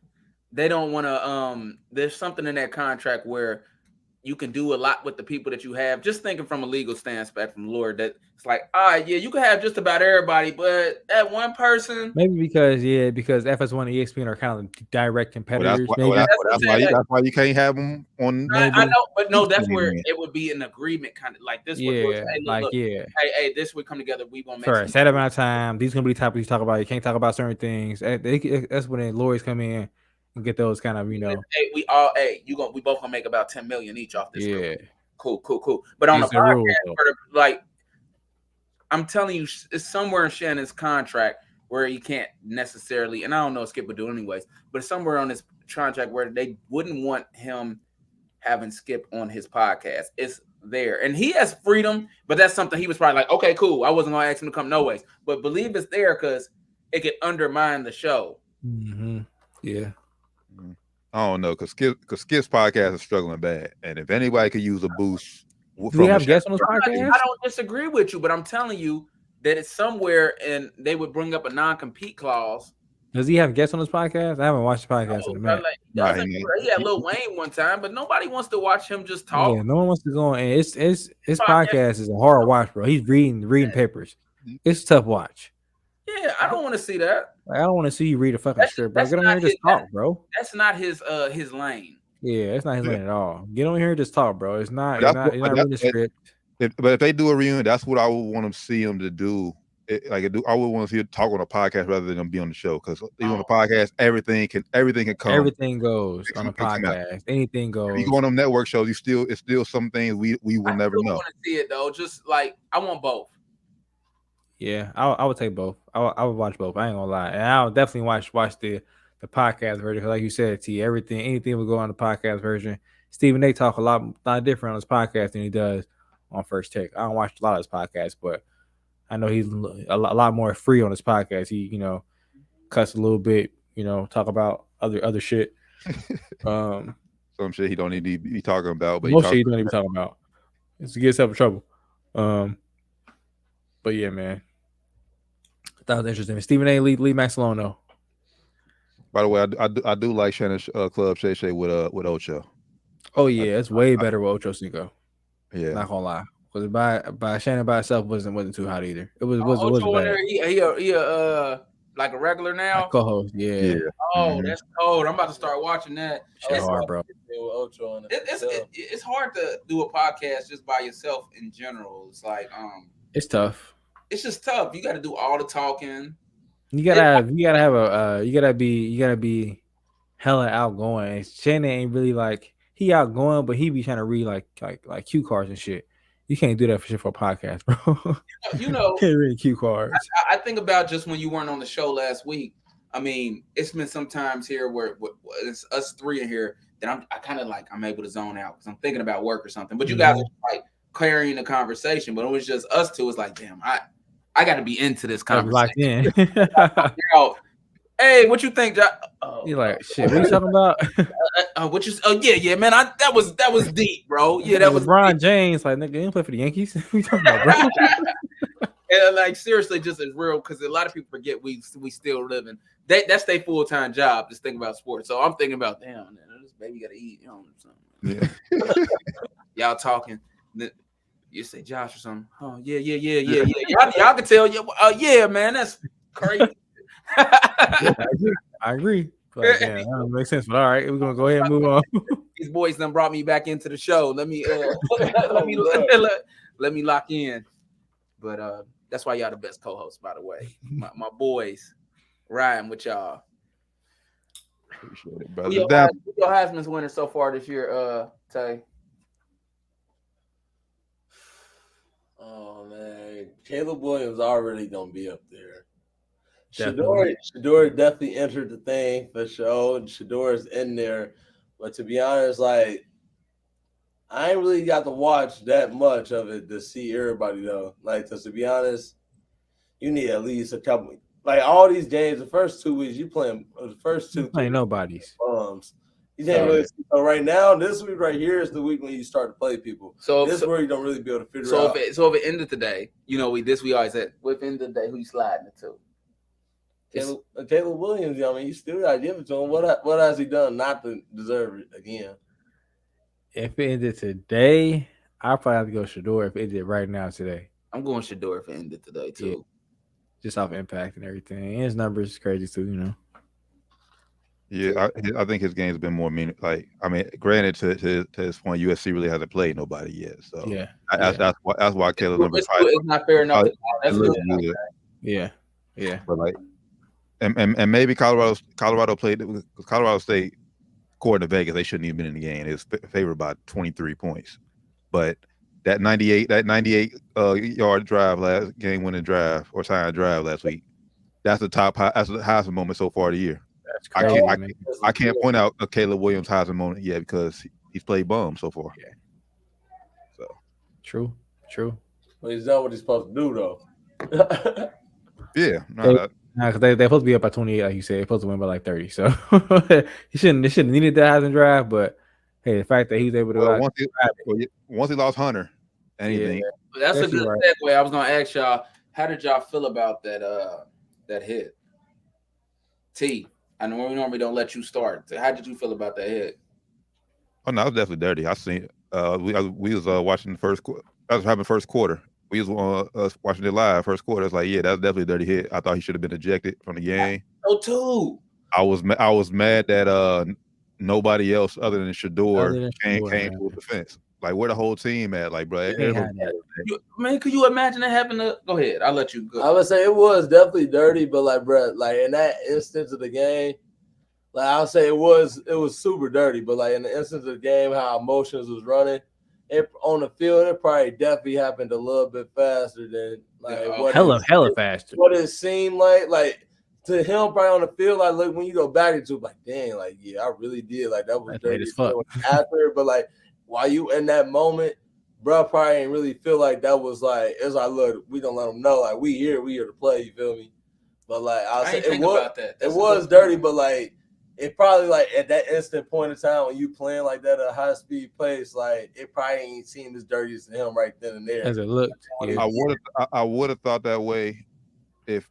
They don't want to. There's something in that contract where you can do a lot with the people that you have. Just thinking from a legal stance back from Lord, that it's like, all right, yeah, you can have just about everybody, but that one person. Maybe because FS1 and ESPN are kind of direct competitors. That's why you can't have them on. I know, but no, that's where it would be an agreement, kind of like this. Hey, this would come together. We gonna make for a set amount of time. These gonna be the topics you talk about. You can't talk about certain things. That's when the lawyers come in and get those kind of, Hey, we both gonna make about 10 million each off this. Yeah, cool. But on the podcast, I'm telling you, it's somewhere in Shannon's contract where he can't necessarily, and I don't know if Skip would do it anyways, but it's somewhere on his contract where they wouldn't want him having Skip on his podcast. It's there, and he has freedom, but that's something he was probably like, okay, cool. I wasn't gonna ask him to come no ways, but believe it's there because it could undermine the show. Mm-hmm. Yeah. I don't know because Skip's podcast is struggling bad, and if anybody could use a boost, do we have guests on this podcast? I don't disagree with you, but I'm telling you that it's somewhere, and they would bring up a non-compete clause. Does he have guests on his podcast? I haven't watched the podcast in a minute. He had Lil Wayne one time, but nobody wants to watch him just talk. Yeah, no one wants to go on. And his podcast is a hard watch, bro. He's reading papers. It's a tough watch. Yeah, I don't want to see that. I don't want to see you read a fucking script, bro. Get on here and just talk, bro. That's not his lane. Yeah, it's not his lane at all. Get on here and just talk, bro. It's not reading the script. But if they do a reunion, that's what I would want to see them to do. I would want to see it talk on a podcast rather than them be on the show because on a podcast, everything can come. Everything goes on a podcast. Anything goes. If you go on them network shows, it's still some things we will never know. I want to see it though. Just like I want both. Yeah, I would take both. I would watch both. I ain't gonna lie, and I'll definitely watch the podcast version. Like you said, anything will go on the podcast version. Stephen A. talk a lot different on his podcast than he does on First Take. I don't watch a lot of his podcasts, but I know he's a lot more free on his podcast. He cuss a little bit, talk about other shit. Some shit he don't need to be talking about, but most shit he don't even talk about. It's to get himself in trouble. But yeah, man. That was interesting. Stephen A. leave Max alone though. By the way, I do like Shannon Club Shay Shay with Ocho. Oh yeah, it's way better with Ocho Cinco. Yeah, not gonna lie. Because by Shannon by itself wasn't too hot either. It was Ocho bad. There, he like a regular now. Like co-host, yeah. Oh, that's cold. I'm about to start watching that. It's hard, bro. It's hard to do a podcast just by yourself in general. It's like it's tough. It's just tough. You got to do all the talking. You gotta be hella outgoing. And Shannon ain't really like he outgoing, but he be trying to read like cue cards and shit. You can't do that for a podcast, bro. Can't read cue cards. I think about just when you weren't on the show last week. I mean, it's been some times here where it's us three in here that I'm able to zone out because I'm thinking about work or something. But you guys are like carrying the conversation. But it was just us two. It's like, damn, I got to be into this conversation. Locked in. Hey, what you think, Josh? You're like, shit, what are you talking about? What you? Oh yeah, man. That was deep, bro. Yeah, that was LeBron James. Like, nigga, you didn't play for the Yankees. What you talking about, bro? And like seriously, just as real because a lot of people forget we still living. That's their full-time job. Just think about sports. So I'm thinking about damn, this baby got to eat. Something. Yeah. Y'all talking. You say Josh or something. Oh yeah. Y'all can tell you. Yeah, man, that's crazy. I agree. But, damn, that doesn't make sense. But all right, we're gonna go ahead and move on. These boys done brought me back into the show. Let me let me lock in. But that's why y'all the best co-hosts, by the way. My boys riding with y'all. Appreciate it, brother. Who your Heisman's winner so far this year, Tay? Oh man, Caleb Williams already gonna be up there. Shador definitely entered the thing for sure, and Shador's in there. But to be honest, like I ain't really got to watch that much of it to see everybody though. Like to be honest, you need at least a couple. Like all these games, the first 2 weeks you playing the first two. Playing nobody's. You can't really. So right now, this week right here is the week when you start to play people. So this is where you don't really be able to figure out. So if it ended today, we always said, with end of the day, who you sliding it to? Caleb Williams, I mean, you still got to give it to him. What has he done not to deserve it again? If it ended today, I'll probably have to go Shador if it ended right now today. I'm going Shador if it ended today, too. Yeah. Just off impact and everything. And his numbers is crazy, too, Yeah, I think his game's been more mean. Like, I mean, granted, to his point, USC really hasn't played nobody yet. So yeah, that's why Caleb number 5. It's not fair enough. That's good. Yeah. But like, and maybe Colorado played because Colorado State, according to Vegas, they shouldn't even been in the game. It was favored by 23 points. But that 98 yard drive last game winning drive or tying drive last week, that's the highest moment so far of the year. Crazy, I can't point out a Caleb Williams Heisman moment yet because he's played bum so far. Yeah. So true. Well, he's done what he's supposed to do though. Yeah. Because they're supposed to be up by 28, like you said. They're supposed to win by like 30. So he shouldn't have needed that Heisman drive. But hey, the fact that he's able to once he lost Hunter, anything. Yeah. That's a good segue. I was gonna ask y'all, how did y'all feel about that hit? T. I know we normally don't let you start. So how did you feel about that hit? Oh no, it was definitely dirty. I seen it. We was watching the first quarter. That was happening first quarter. We was watching it live first quarter. It's like, yeah, that's definitely a dirty hit. I thought he should have been ejected from the game. Oh, too. I was mad that nobody else other than Shador came to the defense. Like where the whole team at? Like, bro, Can't have that. Man, could you imagine that happening? Go ahead. I'll let you go. I would say it was definitely dirty, but like, bro, like in that instance of the game, like I'll say it was super dirty, but like in the instance of the game, how emotions was running, it on the field, it probably definitely happened a little bit faster than like hella faster. What it seemed like to him probably on the field, like look when you go back into like, dang, like yeah, I really did, like that was dirty as fuck. after, but like while you in that moment, bro, probably ain't really feel like that was like it's like look, we don't let them know like we here to play, you feel me? But like I'll say it was about that. It was dirty, but like it probably like at that instant point in time when you playing like that at a high speed pace, like it probably ain't seemed as dirty as him right then and there. As it looked. Yeah. I would have thought that way if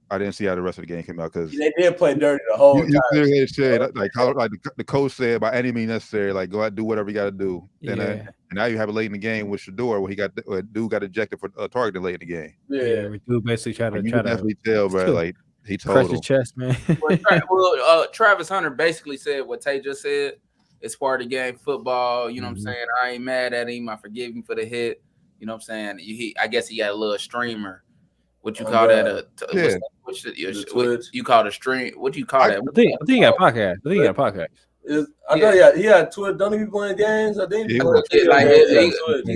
I didn't see how the rest of the game came out because they did play dirty the whole time. You clearly said like the coach said by any means necessary, like go out and do whatever you got to do. And now you have it late in the game with Shador where dude got ejected for targeting late in the game. Yeah, we do basically try to definitely tell, bro. Like he told press the chest, man. Travis Hunter basically said what Tay just said. It's part of the game, football. You know what I'm saying? I ain't mad at him. I forgive him for the hit. You know what I'm saying? I guess he got a little streamer. What you call that? What you call the stream? What do you call that? I think he got a podcast. I think he got a podcast. I thought he had Twitter. Don't he be playing games? I think he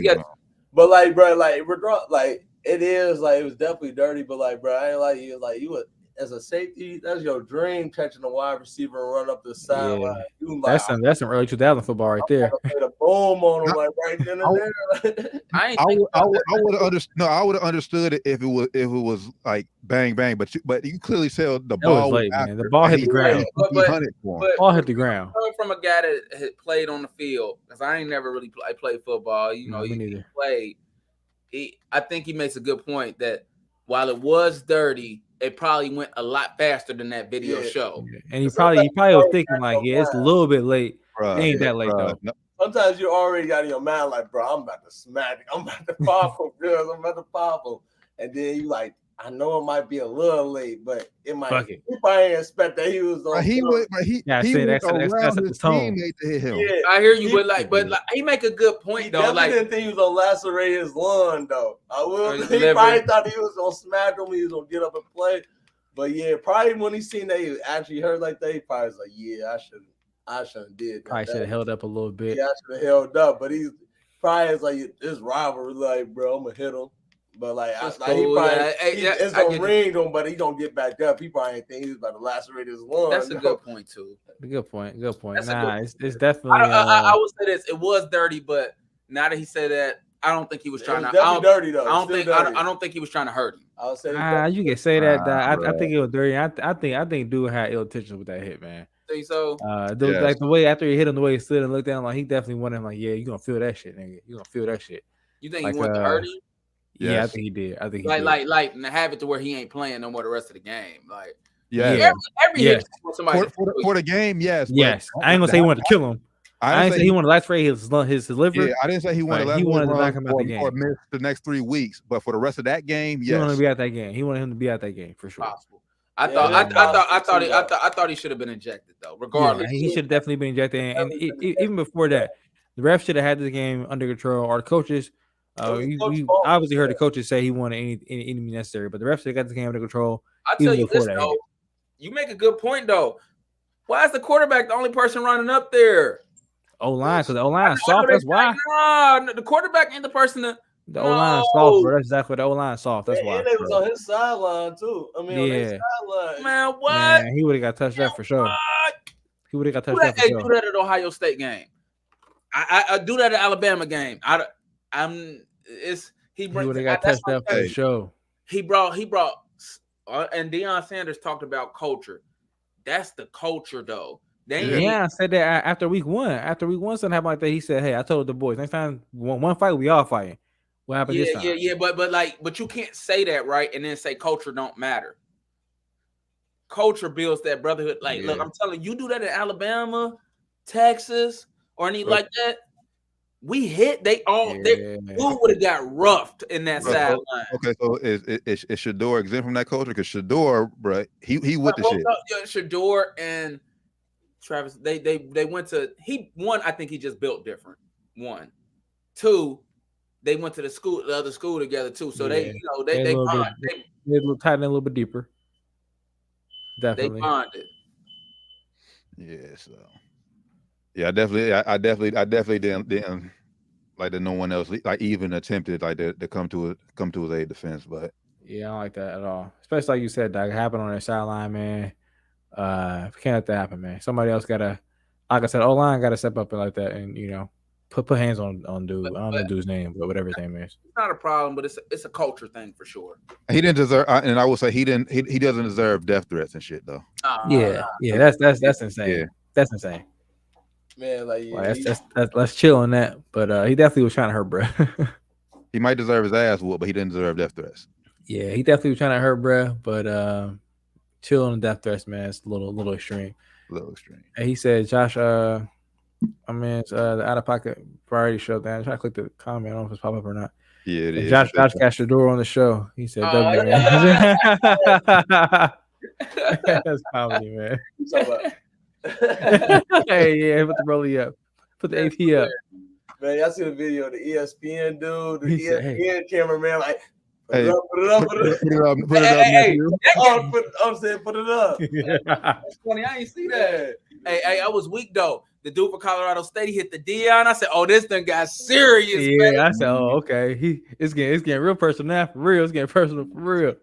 got. But like, bro, like it is like it was definitely dirty. But like, bro, I ain't like you. Like you would as a safety, that's your dream catching a wide receiver and run up the sideline. Yeah. That's some early 2000 football right there. A boom on him like right then and there. I would have understood. No, I would have understood it if it was like bang bang. But you clearly said the ball was late, man. The ball hit the ground. Ball hit the ground. Coming from a guy that had played on the field, because I ain't never really played football. You know, he played. I think he makes a good point that while it was dirty, it probably went a lot faster than that video show. Yeah. And he probably was thinking like, it's a little bit late. It ain't that late though. Sometimes you already got in your mind like, bro, I'm about to smack it. I'm about to pop him, girls. I'm about to pop him. And then you like, I know it might be a little late, but it might. He probably didn't expect that he was on. He would. That's the tone. To hit him. Yeah, I hear you, but he make a good point he though. Like, didn't think he was gonna lacerate his lawn though. I will. He probably thought he was gonna smack him. He was gonna get up and play. But yeah, probably when he seen that he actually hurt like that, he probably was like, yeah, I should have did. Probably should have held up a little bit. Yeah, I should have held up. But he's probably is like this rivalry, like, bro, I'm gonna hit him. But like, he probably it's gonna ring him, but he gonna get back up. He probably ain't think he was about to lacerate his lung. That's a good point too. Good point. Nah, it's definitely. I would say this. It was dirty, but now that he said that, I don't think he was trying to. Dirty though. I don't think he was trying to hurt him. I would say you can say that. I think it was dirty. I think dude had ill intentions with that hit, man. Think so? Like the way after he hit him, the way he stood and looked down, like he definitely wanted him. Like, yeah, you gonna feel that shit, nigga. You gonna feel that shit. You think he wanted to hurt him? Yes. Yeah, I think he did. Like and have it to where he ain't playing no more the rest of the game. Like, every hit for the game, yes. Yes, I ain't gonna say he wanted to kill him. I didn't say he wanted to lacerate his liver. Yeah, I didn't say he wanted to knock him out the game or miss the next 3 weeks. But for the rest of that game, yes, he wanted to be at that game. He wanted him to be at that game for sure. Possible. I thought he should have been injected though. Regardless, he should have definitely been injected. And even before that, the ref should have had this game under control. Or the coaches. You obviously heard the coaches say he wanted any necessary, but the refs got this game under control. I tell you this though, you make a good point though. Why is the quarterback the only person running up there? O-line, because the O-line is soft. That's why. No, the quarterback ain't the person that. The O-line is soft, bro. That's exactly the O-line is soft. That's why. And it was on his sideline too. I mean, on his sideline. Man, what? Man, he would have got touched up for sure. He would have got touched up for sure. Do that at Ohio State game. I do that at Alabama game. He would have got touched up for sure. He brought and Deion Sanders talked about culture. That's the culture though. Yeah, I said that after week one. After week one, something happened like that. He said, "Hey, I told the boys next time one fight, we all fighting." What happened this time? Yeah. But you can't say that, right? And then say culture don't matter. Culture builds that brotherhood. Like, look, I'm telling you, do that in Alabama, Texas, or any like that. We hit. Dude would have got roughed in that sideline. Okay, so is Shador exempt from that culture? Because Shador, bro, he with the shit. Shador and Travis, they went to I think he just built different. One, Two, they went to the other school together too. So they tighten a little bit deeper. Definitely. They bonded. Yeah, so yeah, I definitely didn't like that. No one else like even attempted like to come to his aid defense, but yeah, I don't like that at all. Especially like you said, that happened on their sideline, man. Can't let that happen, man. Somebody else gotta, like I said, O-line gotta step up and like that, and put hands on dude. I don't know dude's name, but whatever his name is. It's not a problem, but it's a culture thing for sure. He didn't deserve, and I will say he doesn't deserve death threats and shit though. Yeah, that's insane. Yeah. That's insane. Man, let's chill on that. But he definitely was trying to hurt, bro. He might deserve his ass whooped, but he didn't deserve death threats. Yeah, he definitely was trying to hurt, bro. But chill on the death threats, man. It's a little extreme. A little extreme. And he said, Josh, it's the out of pocket variety show. Down. I'm trying to click the comment. I don't know if it's pop up or not. Yeah, it is. Josh Castrodor on the show. He said, "W, man." That's comedy, man. Hey, yeah, put the rollie up. Put the AP up. Man, y'all see the video of the ESPN dude, the ESPN cameraman, like, put it up. I'm saying, put it up. That's funny. I ain't see that. Hey, I was weak though. The dude for Colorado State, he hit the Dion. I said, "Oh, this thing got serious." Yeah, man. I said, "Oh, okay." It's getting real personal now, for real. It's getting personal for real.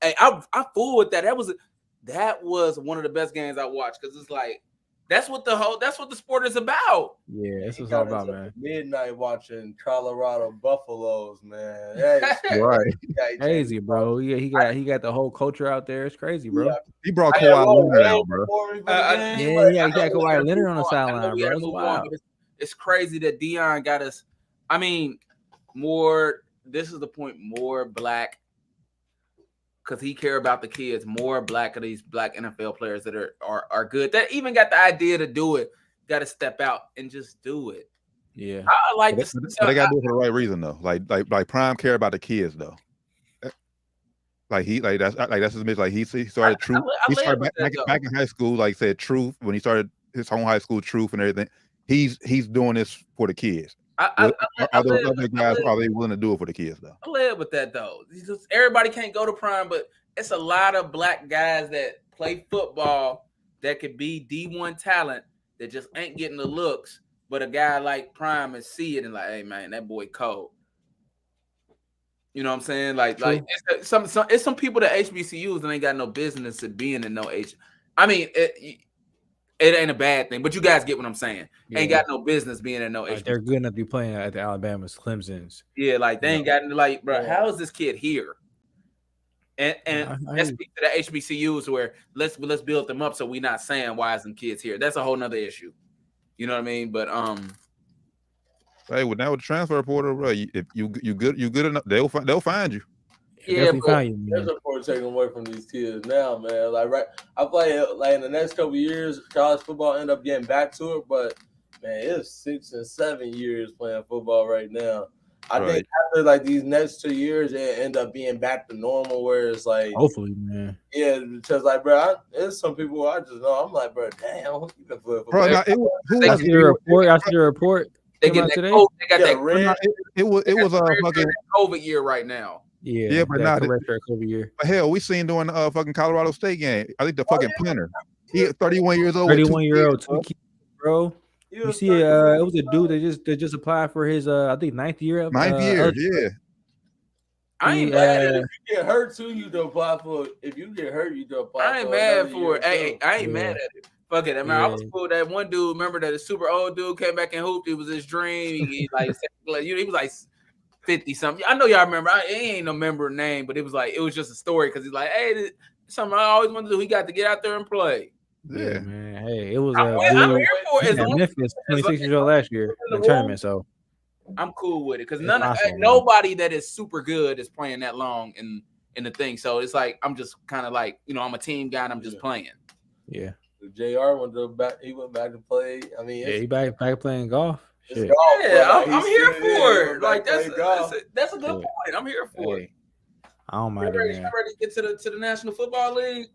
Hey, I fool with that. That was one of the best games I watched because it's like that's what the sport is about. Yeah, this is all about, man. Midnight watching Colorado Buffaloes, man. Right, crazy, bro. Yeah, he got the whole culture out there. It's crazy, bro. He brought Kawhi Leonard out, bro. He got Kawhi Leonard on the sideline, bro. It's wild. It's crazy that Dion got us. I mean, more. This is the point. More black. Because he care about the kids, more black of these black NFL players that are good. That even got the idea to do it. Got to step out and just do it. Yeah, I like this. But they got to do it for the right reason though. Like Prime care about the kids though. That's his mission. Like he started Truth. He started back in high school. Like said Truth when he started his home high school Truth and everything. He's doing this for the kids. Are those other guys probably willing to do it for the kids though? I live with that though. Everybody can't go to Prime, but it's a lot of black guys that play football that could be D1 talent that just ain't getting the looks. But a guy like Prime and see it and like, hey man, that boy cold. You know what I'm saying? Like it's some people that HBCUs and ain't got no business of being in no H. I mean, it ain't a bad thing, but you guys get what I'm saying. Yeah. Ain't got no business being in no HBCU. They're good enough to be playing at the Alabama's, Clemson's. Yeah, like they ain't got like, bro. How is this kid here? And let's speak to the HBCUs where let's build them up so we not saying why is them kids here. That's a whole nother issue. You know what I mean? But hey, well now with the transfer portal, bro, if you good enough, they'll find you. Yeah, bro. There's a point taking away from these kids now, man. Like I play like in the next couple of years, college football end up getting back to it, but man, it's 6 and 7 years playing football right now. I think after like these next 2 years, it end up being back to normal, where it's like hopefully, man. Yeah, because like, bro, there's some people I just know. I'm like, bro, damn, you can play football. I see the report. They get that today. They got that red. It was a fucking COVID year right now. Yeah, but not COVID year. But hell, we seen during the fucking Colorado State game. I think the fucking punter. He 31 years old. 31-year-old, 2 kids, bro. You see, it was a dude that just applied for his I think 9th year. 9th year, yeah. I ain't mad at it. If you get hurt too, you to apply for it. If you get hurt, you to apply for it. I ain't mad for it. I ain't mad at it. Fuck it. I mean, I was cool. That one dude, remember that the super old dude came back and hooped. It was his dream. He was like 50 something. I know y'all remember. He ain't no member name, but it was just a story because he's like, hey, something I always wanted to do. He got to get out there and play. Yeah, man. Hey, it was I'm here for it. Memphis 26 years old last year in the tournament, so I'm cool with it because nobody that is super good is playing that long in the thing. So it's like I'm just kind of like, I'm a team guy and I'm just playing. Yeah. JR went back. He went back to play. I mean, he back playing golf. Golf, yeah, I'm here for it. Like that's a good point. I'm here for it. I don't mind it, man. Ready to get to the National Football League?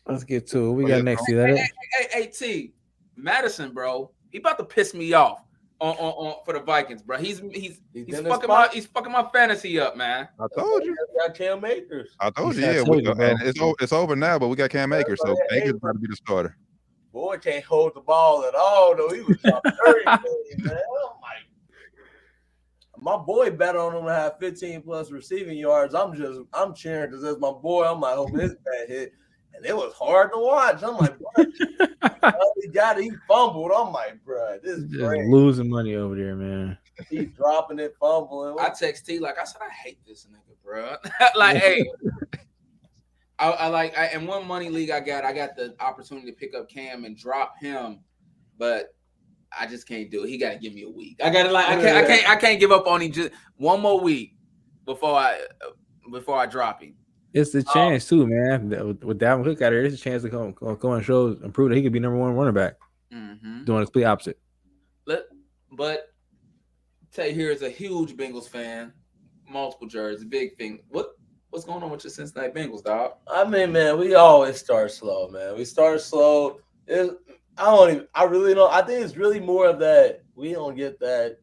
Let's get to it. We got next year. Hey, T. Madison, bro. He about to piss me off. on for the Vikings, bro. He's Dennis fucking my fantasy up, man. I told you. Got Cam Akers. I told you. I Yeah, told you, bro. and it's over now, but we got Cam Akers, so Akers about to be the starter. Boy can't hold the ball at all, though. He was dropping 30, man. I'm like, my boy bet on him to have 15 plus receiving yards. I'm cheering because that's my boy. I'm like, hope his bat hit. And it was hard to watch. I'm like, bro, he got it. He fumbled. I'm like, bro, this is Just great. losing money over there, man. He's dropping it, fumbling. I text T like I said, I hate this nigga, bro. Like, hey, I in one money league I got the opportunity to pick up Cam and drop him, but I just can't do it. He got to give me a week. I got to I can't give up on him just one more week before I drop him. It's the chance too, man. With Dalvin Cook out there, it's a chance to go and show and prove that he could be number one running back. Mm-hmm. Doing the complete opposite. But Tay here is a huge Bengals fan, multiple jerseys, big thing. What's going on with your Cincinnati Bengals, dog? I mean, man, we always start slow, man. We start slow. I really don't. I think it's really more of that. We don't get that.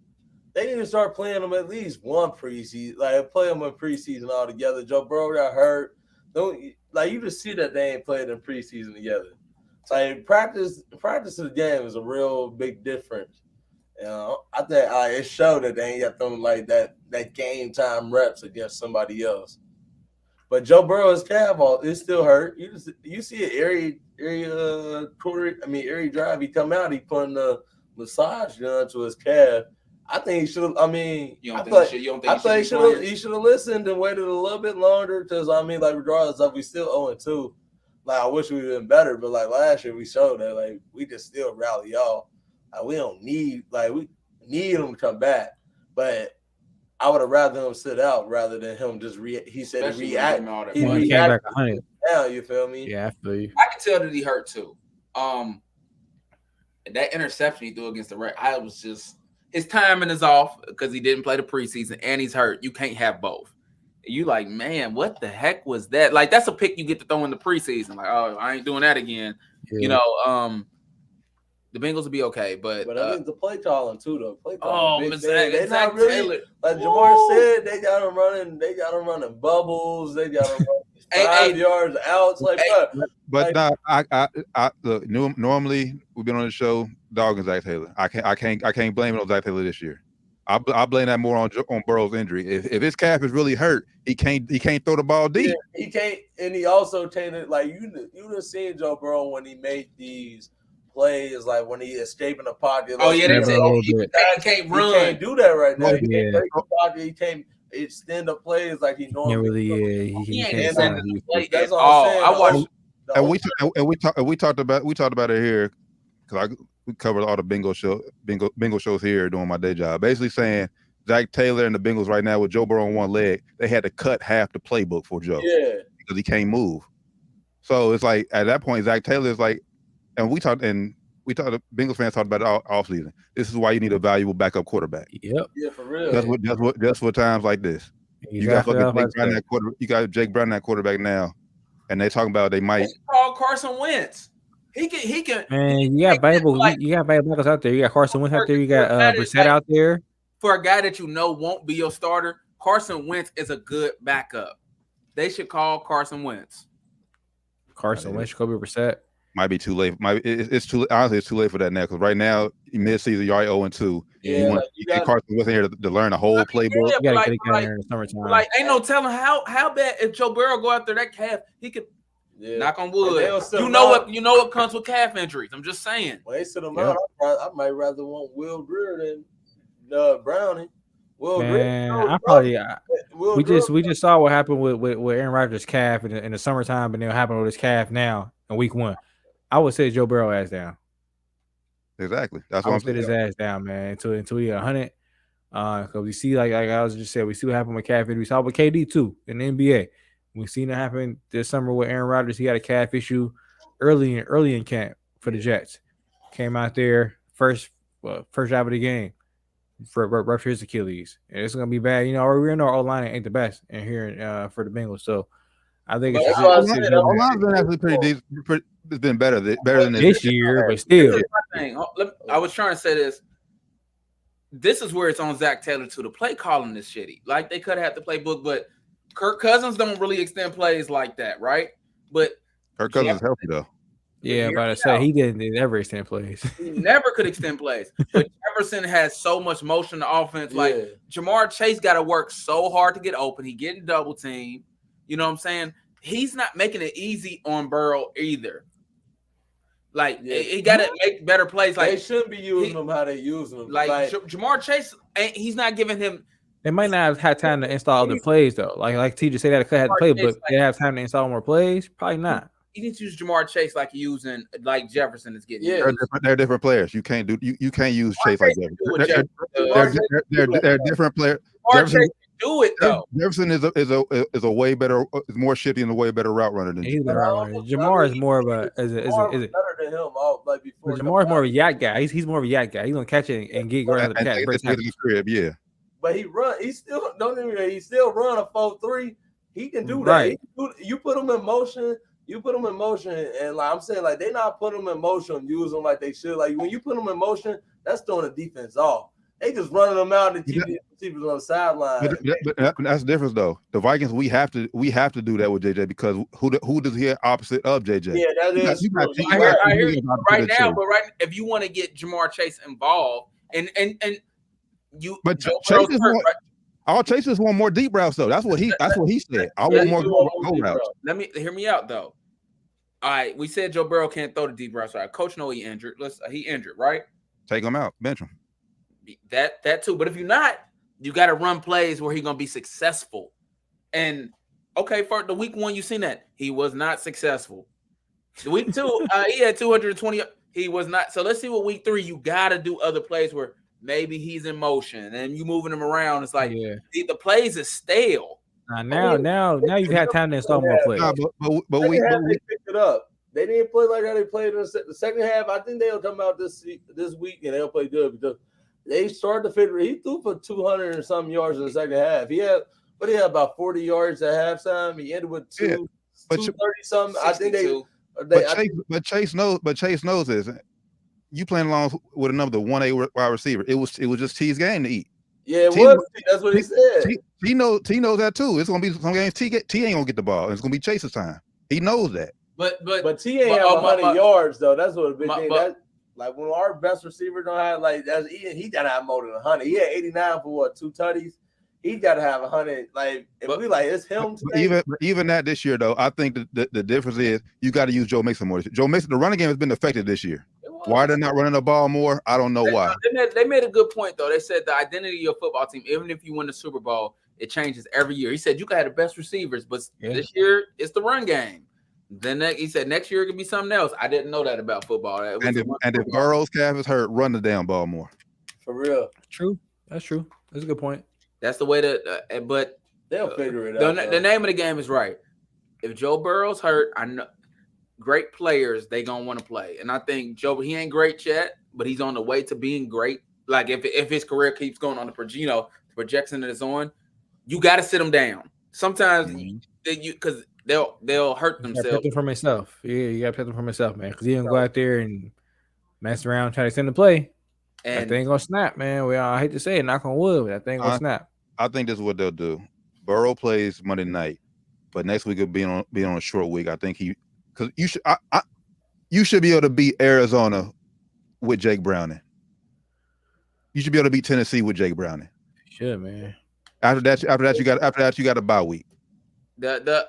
They need to start playing them at least one preseason, like play them in preseason all together. Joe Burrow got hurt. You just see that they ain't played in preseason together. Like practice of the game is a real big difference. I think it showed that they ain't got them like that game time reps against somebody else. But Joe Burrow's calf is still hurt. You see an area drive. He come out, he putting the massage gun to his calf. I think he should. I mean, he should have listened and waited a little bit longer. Because regardless of we still 0-2. Like I wish we would been better, but like last year we showed that we just still rally y'all. We don't need we need him to come back, but I would have rather him sit out rather than him just react. He said he react. He came back 100. Now you feel me? Yeah, I feel you. I can tell that he hurt too. That interception he threw against the Reds, I was just his timing is off because he didn't play the preseason and he's hurt. You can't have both. You like, man, what the heck was that? Like that's a pick you get to throw in the preseason. Like, oh, I ain't doing that again. Yeah. The Bengals will be okay, but I think the play calling too, though. They're not really Taylor. Like Jamar said. They got him running. They got him running bubbles. They got him running 5 yards outs. Look, normally we've been on the show dogging Zach Taylor. I can't blame it on Zach Taylor this year. I blame that more on Burrow's injury. If his calf is really hurt, he can't throw the ball deep. Yeah, he can't, and he also tainted you done seen Joe Burrow when he made these plays, like when he escaping the pocket. Oh yeah, he can't run. He can't do that right now. Yeah. He can't break the pocket. He can't extend the plays like he normally. He can't extend the play. That's all I'm saying. We talked about it here because we covered all the bingo shows here doing my day job. Basically saying Zach Taylor and the Bengals right now with Joe Burrow on one leg, they had to cut half the playbook for Joe. Yeah, because he can't move. So it's like at that point, Zach Taylor is like, and we talked. The Bengals fans talked about it all season. This is why you need a valuable backup quarterback. Yep. Yeah, for real. Just for times like this. You got Jake Brown that quarterback now, and they talking about they might call Carson Wentz. He can. Man, you got valuable backups out there. You got Carson Wentz out there. You got Brissett out there. For a guy that won't be your starter, Carson Wentz is a good backup. They should call Carson Wentz. Carson Wentz, Jacoby Brissett. Might be too late. It's too honestly, it's too late for that now because right now, mid-season, you're already 0-2. Yeah, you get Carson Wentz in here to learn a whole playbook. You gotta get it down here in the summertime. Like, ain't no telling how bad if Joe Burrow go out there that calf, he could knock on wood. You know what comes with calf injuries. I'm just saying. When they sit him out, I might rather want Will Greer than Browning. We just saw what happened with Aaron Rodgers' calf in the summertime, and then what happened with his calf now in week 1. I would say Joe Burrow ass down. Exactly. That's I what would sit his ass down, man, until he 100. Because we see, like I was just saying, we see what happened with calf injury. We saw with KD too in the NBA. We seen it happen this summer with Aaron Rodgers. He had a calf issue early in camp for the Jets. Came out there first drive of the game for rupture his Achilles, and it's gonna be bad. We know our O-line ain't the best in here for the Bengals, so I think it's O-line's been actually pretty decent. It's been better than this year, but still. I was trying to say this. this is where it's on Zach Taylor too. The play calling is shitty. Like they could have had the playbook, but Kirk Cousins don't really extend plays like that, right? But Kirk Cousins is healthy though. Yeah, but I say he didn't ever extend plays. He never could extend plays. But Jefferson has so much motion in the offense. Yeah. Like Jamar Chase got to work so hard to get open. He getting double teamed. You know what I'm saying? He's not making it easy on Burrow either. Like he got to make better plays. Like they shouldn't be using him how they use him. Like Jamar Chase, he's not giving him. They might not have had time to install other plays though. Like TJ said, that could have the playbook. They have time to install more plays. Probably not. He needs to use Jamar Chase like using like Jefferson is getting. Yeah, they're different players. You can't use Chase like Jefferson. They're different players. Jefferson do it though. Jefferson is a way better, is more shifty and a way better route runner than he's better route runner. Jamar is more of a is better than him. Like before, Jamar is more of a yak guy. He's more of a yak guy. He's gonna catch it and get right out of the catch. Yeah. But he run. He still he still run a 4.3. He can do that. Right. You put him in motion. You put them in motion, and like I'm saying, like they not putting them in motion, use them like they should. Like when you put them in motion, that's throwing the defense off. They just running them out and keep the receivers on the sideline. But that's the difference, though. The Vikings, we have to do that with JJ because who does he have opposite of JJ? Yeah, that is. Right now, but if you want to get Jamar Chase involved, and you, but Chase is more. All Chase is want more deep routes though. That's what he said. I want more go routes. Hear me out though. All right, we said Joe Burrow can't throw the deep routes. Right, Coach know he injured. He injured, right? Take him out, bench him. That too. But if you're not, you got to run plays where he's gonna be successful. And okay, for the week 1, you seen that he was not successful. The week 2, he had 220. He was not. So let's see what week 3. You got to do other plays where maybe he's in motion and you moving him around. It's like the plays is stale. Now you've had time to install more plays. But we picked it up. They didn't play like how they played in the second half. I think they'll come about this week and they'll play good because they started to figure. He threw for 200 and some yards in the second half. He had about 40 yards at halftime. He ended with 230 something. I think But Chase knows this. You playing along with another 1A wide receiver. It was just T's game to eat. Yeah, it was. That's what he said. T knows that too. It's gonna be some games T ain't gonna get the ball. It's gonna be Chase's time. He knows that. But T ain't have 100 yards though. That's what a big thing. Like when our best receiver don't have he gotta have more than 100. He had 89 for 2 tutties. He gotta have 100. Like it's him. Even that this year though, I think the difference is you got to use Joe Mixon more. Joe Mixon, the running game has been effective this year. Why they're not running the ball more? I don't know why. They made a good point though. They said the identity of your football team, even if you win the Super Bowl, it changes every year. He said you can have the best receivers, but this year it's the run game. Then he said next year it could be something else. I didn't know that about football. And if Burrow's calf is hurt, run the damn ball more. For real. True. That's true. That's a good point. That's the way to. But they'll figure it out. The name of the game is right. If Joe Burrow's hurt, I know great players they gonna want to play, and I think Joe he ain't great yet, but he's on the way to being great. Like if his career keeps going on the projection that it's on, you got to sit him down. Sometimes because they'll hurt themselves. Protect them from himself. Yeah, you got to protect them from himself, man. Because he didn't go out there and mess around trying to send the play. And that thing gonna snap, man. I hate to say it, knock on wood, but that thing gonna snap. I think this is what they'll do. Burrow plays Monday night, but next week will be on a short week. I think because you should be able to beat Arizona with Jake Browning. You should be able to beat Tennessee with Jake Browning. Should, man. After that you got a bye week. They got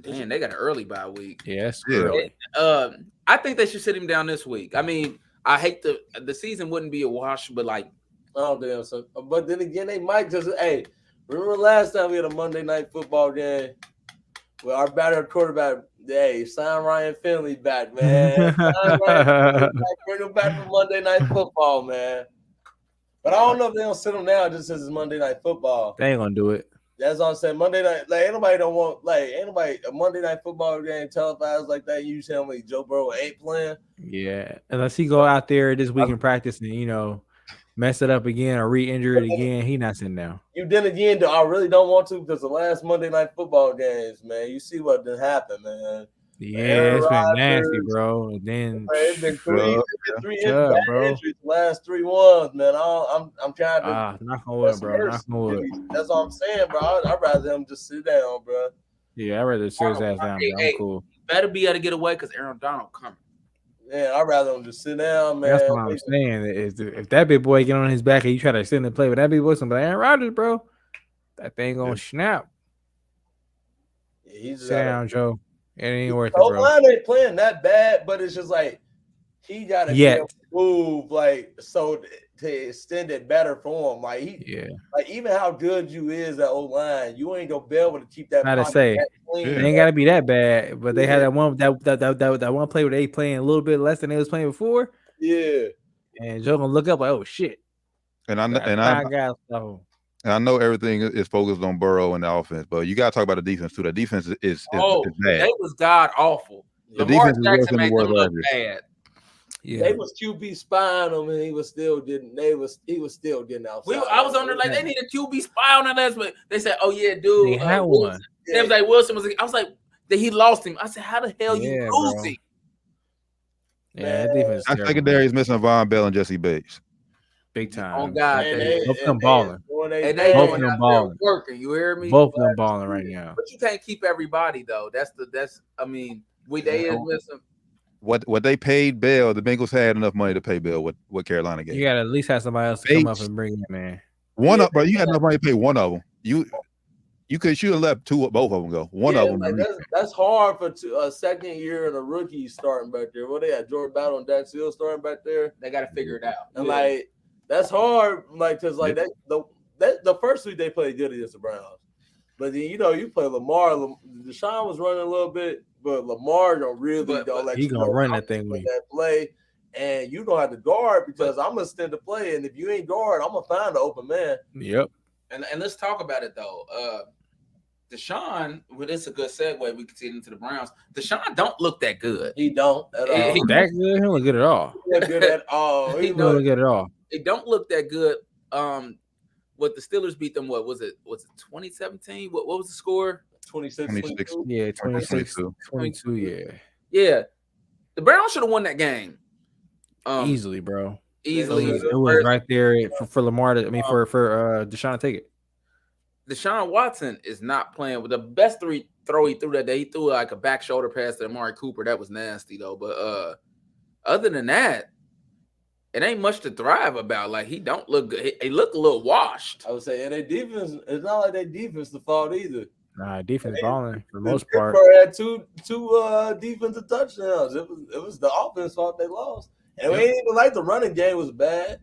an early bye week. Yes, early. I think they should sit him down this week. I mean, I hate the season wouldn't be a wash, but like, oh damn. So, but then again, they might just remember last time we had a Monday night football game where our battery quarterback. Hey, sign Ryan Finley back, man. Bring him back for Monday Night Football, man. But I don't know if they don't sit him down just since it's Monday Night Football. They ain't gonna do it. That's what I'm saying. Monday night, ain't nobody a Monday Night Football game televised like that. You tell me Joe Burrow ain't playing. Yeah, unless he go out there this week in practice and mess it up again or re-injure it again, he not sitting down. Then again, I really don't want to because the last Monday Night Football games, man, you see what did happen, man. Yeah, it's been nasty, bro. And then It's been three Chubb, bad bro. injuries the last 3 ones, man. I'm trying to Knock on wood, bro. Knock on wood. That's all I'm saying, bro. I'd rather him just sit down, bro. Yeah, I'd rather sit his ass down, bro. I'm cool. Better be able to get away because Aaron Donald coming. Yeah, I'd rather him just sit down, man. That's what I'm saying. Is if that big boy get on his back and you try to sit and play with that big boy, somebody Aaron Rodgers, bro, that thing gonna snap. Yeah, sit down, Joe. It ain't worth it, bro. O-line ain't playing that bad, but it's just like he gotta be able to move like so to extend it better for him. Like like even how good you is at O-line, you ain't gonna be able to keep that. Not to say it ain't gotta be that bad, but they had that one play where they playing a little bit less than they was playing before. Yeah, and Joe gonna look up like, oh shit. And I know everything is focused on Burrow and the offense, but you gotta talk about the defense too. The defense is bad. They was god awful. The Lamar defense Jackson made them look Rodgers. bad. Yeah. They was QB spying him, and he was still getting outside. I was on there like they need a QB spy on that, but they said, "Oh yeah, dude." They had one. It was like Wilson was. I was like, that he lost him. I said, "How the hell you lose him?" Yeah, that defense. That secondary is missing Von Bell and Jesse Bates. Big time. Oh God, both of them balling. Both of them balling. Working. You hear me? Both of them balling right now. But you can't keep everybody though. I mean, they is missing. What they paid Bell, the Bengals had enough money to pay Bell what Carolina gave. You gotta at least have somebody else to come up and bring in, man. Bro, you had enough money to pay one of them. You should have let both of them go. One of them. Like that's hard for a second year and a rookie starting back there. What they had Jordan Battle and Dax Hill starting back there. They got to figure it out. And like that's hard, like because like the first week they played good against the Browns, but then you play Lamar. Deshaun was running a little bit. But Lamar don't let he gonna run that thing with that play, and you don't have to guard because I'm gonna stand to play, and if you ain't guard, I'm gonna find the open man. Yep. And let's talk about it though. Deshaun, well, this is a good segue. We can see it into the Browns. Deshaun don't look that good. He don't at all. He that good? He don't look good at all. He look good at all. He don't look good at all. It don't look that good. What the Steelers beat them? What was it? Was it 2017? What was the score? 26. Yeah, 22. Yeah. The Browns should have won that game. Easily, bro. Easily. It was right there for Lamar for Deshaun to take it. Deshaun Watson is not playing with the best throw he threw that day. He threw like a back shoulder pass to Amari Cooper. That was nasty though. But other than that, it ain't much to thrive about. Like he don't look good. He looked a little washed. I would say, and their defense, it's not like their defense the fault either. Nah, defense balling for the most part. Had two defensive touchdowns. It was the offense fault they lost. And we ain't even like the running game was bad.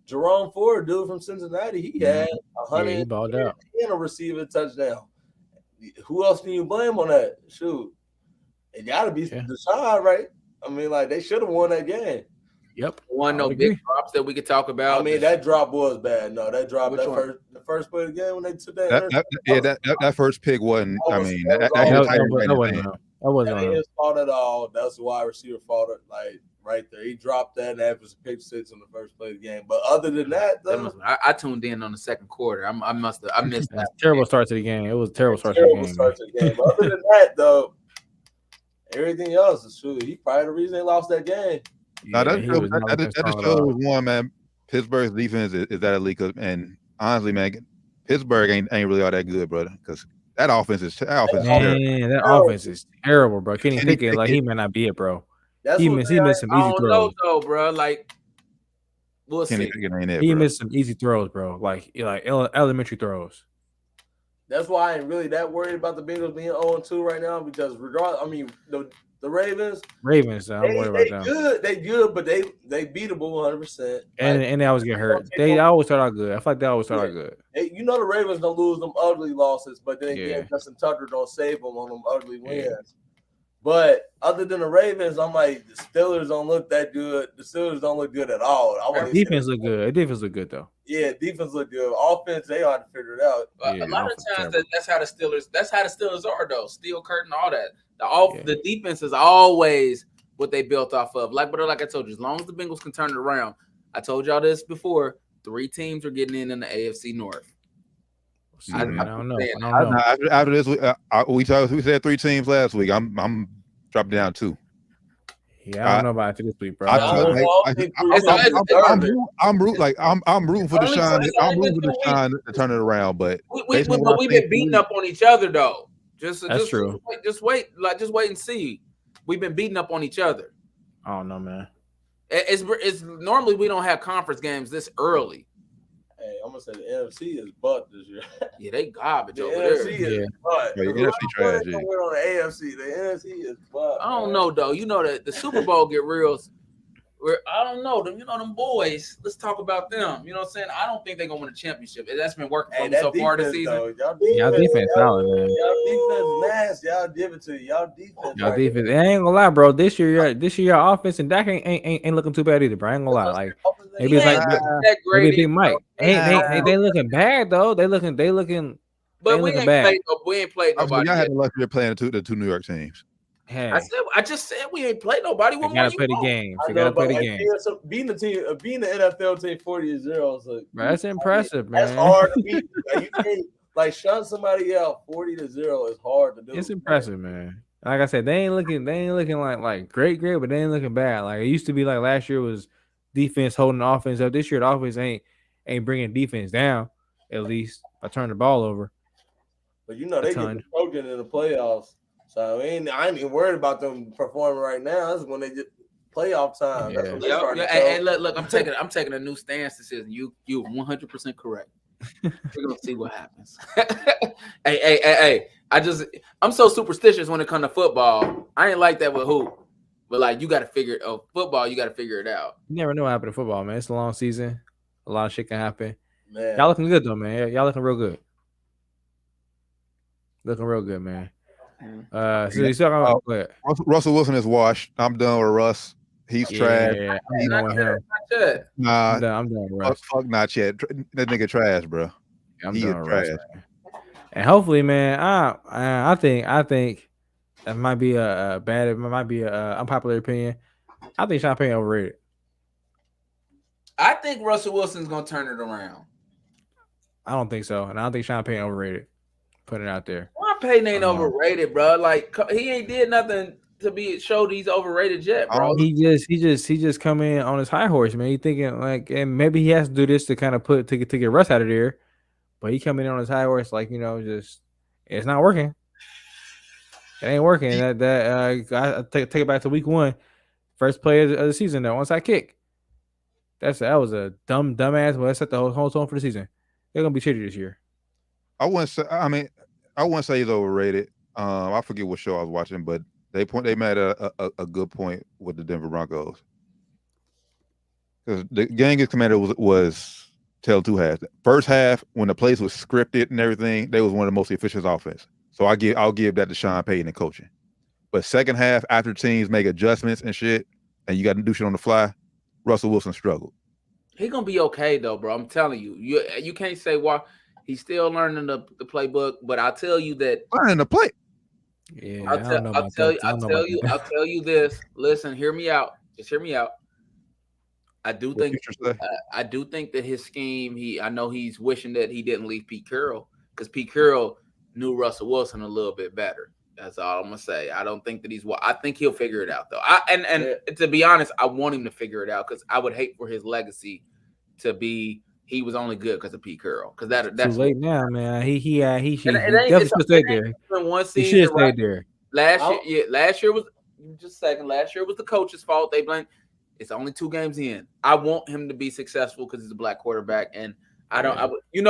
Jerome Ford, dude from Cincinnati, he had 100 he balled out and a receiving touchdown. Who else can you blame on that? Shoot. It gotta be Deshaun, right? I mean, like they should have won that game. Yep. Big drops that we could talk about. I mean, that drop was bad. No, that drop the first play of the game when they took that first pick wasn't. That wasn't his fault at all. That's the wide receiver fault. Like right there, he dropped that and that was a pick six in the first play of the game. But other than that, though, I tuned in on the second quarter. I missed that. Terrible start to the game. It was a terrible start to the game. But other than that, though, everything else is true. He probably the reason they lost that game. Now that just shows one, man. Pittsburgh's defense is that elite, and honestly, man, Pittsburgh ain't really all that good, brother. Because that offense is terrible. That offense is terrible, bro. Kenny Pickett, like he may not be it, bro. He missed some easy throws, though, bro. Like we'll see. He missed some easy throws, bro. Like elementary throws. That's why I ain't really that worried about the Bengals being 0-2 right now because regardless, I mean the Ravens, I'm worried about them. They good, but they beatable 100%. And they always get hurt. They always start out good. I feel like they always start out good. The Ravens don't lose them ugly losses, but then again, Justin Tucker don't save them on them ugly wins. Yeah. But other than the Ravens, I'm like the Steelers don't look that good. The Steelers don't look good at all. Defense look good. Defense look good though. Yeah, defense look good. Offense, they ought to figure it out. A lot of times that's how the Steelers are though. Steel curtain, all that. The defense is always what they built off of. Like I told you, as long as the Bengals can turn it around. I told y'all this before. 3 teams are getting in the AFC North. I don't know. After this, we said 3 teams last week. I'm Dropped down 2. Yeah, I don't know about this week, bro. I'm rooting for Deshaun. I'm rooting for Deshaun to turn it around, but we've been beating up on each other though. That's true. Just wait and see. We've been beating up on each other. I don't know, man. It's normally we don't have conference games this early. Hey, I'm gonna say the NFC is butt this year. Yeah, they garbage the over NFC there. Is butt. The NFC trash. On the AFC, the NFC is butt. I don't know though. You know that the Super Bowl get real. I don't know them. You know them boys. Let's talk about them. You know what I'm saying? I don't think they're gonna win a championship. That's been working for them so far this season. Y'all defense solid, man. Y'all defense nasty. Y'all give it to you. Y'all defense. I ain't gonna lie, bro. This year your offense and Dak ain't looking too bad either, bro. I ain't gonna lie. Like maybe it's like maybe Big Mike. They looking bad though. They looking. But we ain't played nobody. Y'all had the luxury of playing the two New York teams. Hey. I just said we ain't played nobody. You gotta play the game. You gotta play the game. Beating the NFL team 40-0 is like, that's impressive, man. That's hard to beat. Like, you can't shut somebody out 40-0 is hard to do. It's impressive, man. Like I said, they ain't looking like great, but they ain't looking bad. Like it used to be. Like last year was defense holding the offense up. This year the offense ain't bringing defense down. At least I turned the ball over. But they get the Trojan in the playoffs. So I ain't even worried about them performing right now. This is when they get playoff time. Yeah. Hey, look, I'm taking a new stance. This is you 100% correct. We're gonna see what happens. Hey. I'm so superstitious when it comes to football. I ain't like that with hoop. But like you gotta figure football, you gotta figure it out. You never know what happened in football, man. It's a long season. A lot of shit can happen. Man. Y'all looking good though, man. Y'all looking real good. Looking real good, man. So you still go ahead. Russell Wilson is washed. I'm done with Russ. He's trash. Yeah, I'm done with him. Nah, I'm done with Russ. Fuck not yet. That nigga trash, bro. I'm done with Russ, man. And hopefully, man, I think that might be a bad. It might be a unpopular opinion. I think Sean Payton overrated. I think Russell Wilson's gonna turn it around. I don't think so, and I don't think Sean Payton overrated. Put it out there. Sean Payton ain't overrated, bro. Like he ain't did nothing to be showed he's overrated yet, bro. He just come in on his high horse, man. He thinking like, and maybe he has to do this to kind of to get Russ out of there, but he coming in on his high horse, like just it's not working. It ain't working. I take it back to week 1, first play of the season. That onside kick. That was a dumbass. Well, that set the whole tone for the season. They're gonna be shitty this year. I wouldn't say he's overrated. I forget what show I was watching, but they made a good point with the Denver Broncos. Because the game against Commander was tell 2 halves. First half, when the plays was scripted and everything, they was one of the most efficient offense. So I'll give that to Sean Payton and coaching. But second half, after teams make adjustments and shit, and you got to do shit on the fly, Russell Wilson struggled. He's gonna be okay though, bro. I'm telling you. You can't say why. He's still learning the playbook, but I'll tell you that learning the play. Yeah, I'll tell you this. Listen, hear me out. Just hear me out. I do think that his scheme. I know he's wishing that he didn't leave Pete Carroll because Pete Carroll knew Russell Wilson a little bit better. That's all I'm gonna say. I don't think that I think he'll figure it out though. To be honest, I want him to figure it out because I would hate for his legacy to be. He was only good because of Pete Carroll. Because that's too late now, man. He definitely should stay there. He should stay there. Last year was just a second. Last year was the coach's fault. They blamed. It's only 2 games in. I want him to be successful because he's a black quarterback, and I don't.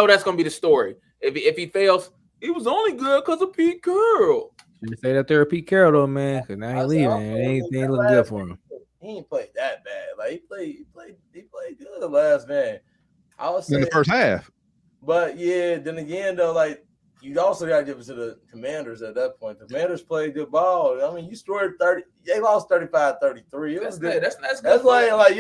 That's gonna be the story. If he fails, he was only good because of Pete Carroll. You say that there, Pete Carroll though, man, because now he's leaving. It ain't looking good for him. He ain't played that bad. Like he played good last man. I was in the first half. But yeah, then again though, like you also got to give it to the Commanders at that point. The Commanders played good ball. I mean, you scored 30. They lost 35-33. It was good. That's like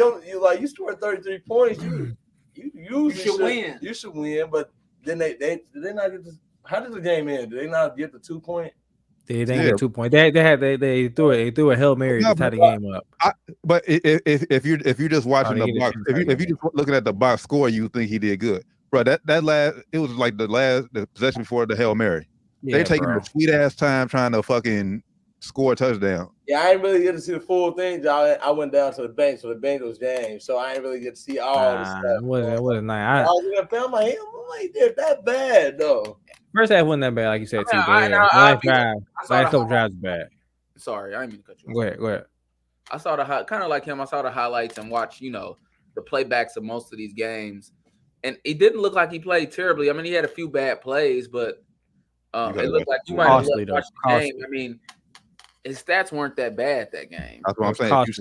you scored 33 points. You usually should win. You should win. But then they did they not get this? How did the game end? Did they not get the 2 point? They didn't get 2 points. They threw a Hail Mary to tie the game up. But if you're just watching the box, if you just looking at the box score, you think he did good, bro. That last, it was like the possession before the Hail Mary. They're taking a sweet ass time trying to fucking score a touchdown. Yeah, I ain't really get to see the full thing, y'all. I went down to the bank for the Bengals game, so I ain't really get to see all the stuff. It wasn't nice. I was in the film, like, he did that bad though. First half wasn't that bad, like you said, too. But last couple drives bad. Sorry, I didn't mean to cut you off. Go ahead. I saw kind of like him. I saw the highlights and watched, the playbacks of most of these games, and it didn't look like he played terribly. I mean, he had a few bad plays, but it looked like you might have watched the game. I mean, his stats weren't that bad that game. That's what I'm saying. If you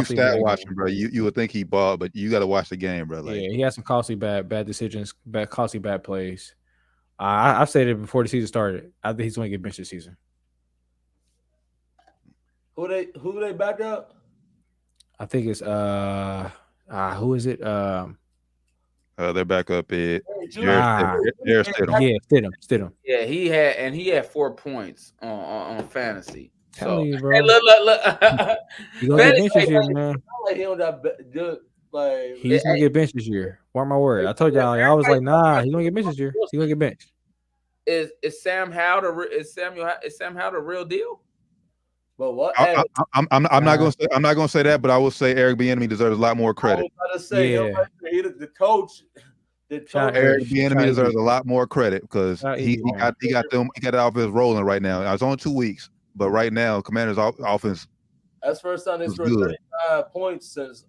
stat watching, bro, you would think he balled, but you got to watch the game, bro. Like, yeah, he had some costly bad decisions, costly bad plays. I've said it before the season started. I think he's going to get benched this season. Who they back up? I think it's who is it? They're back up at Stidham. Yeah, he had 4 points on fantasy. Tell you, bro. Hey, look. He's gonna get benched this year, man. He's gonna get benched this year. Mark my word. I told y'all. I was like, nah, he's gonna get benched this year. He's gonna get benched. Is Sam Howell the real deal? But what? I'm not gonna say that, but I will say Eric Bieniemy deserves a lot more credit. I was about to say, the coach. Eric Bieniemy deserves a lot more credit because he got the offense rolling right now. I was on 2 weeks, but right now, Commanders' offense. That's the first time they scored 35 points since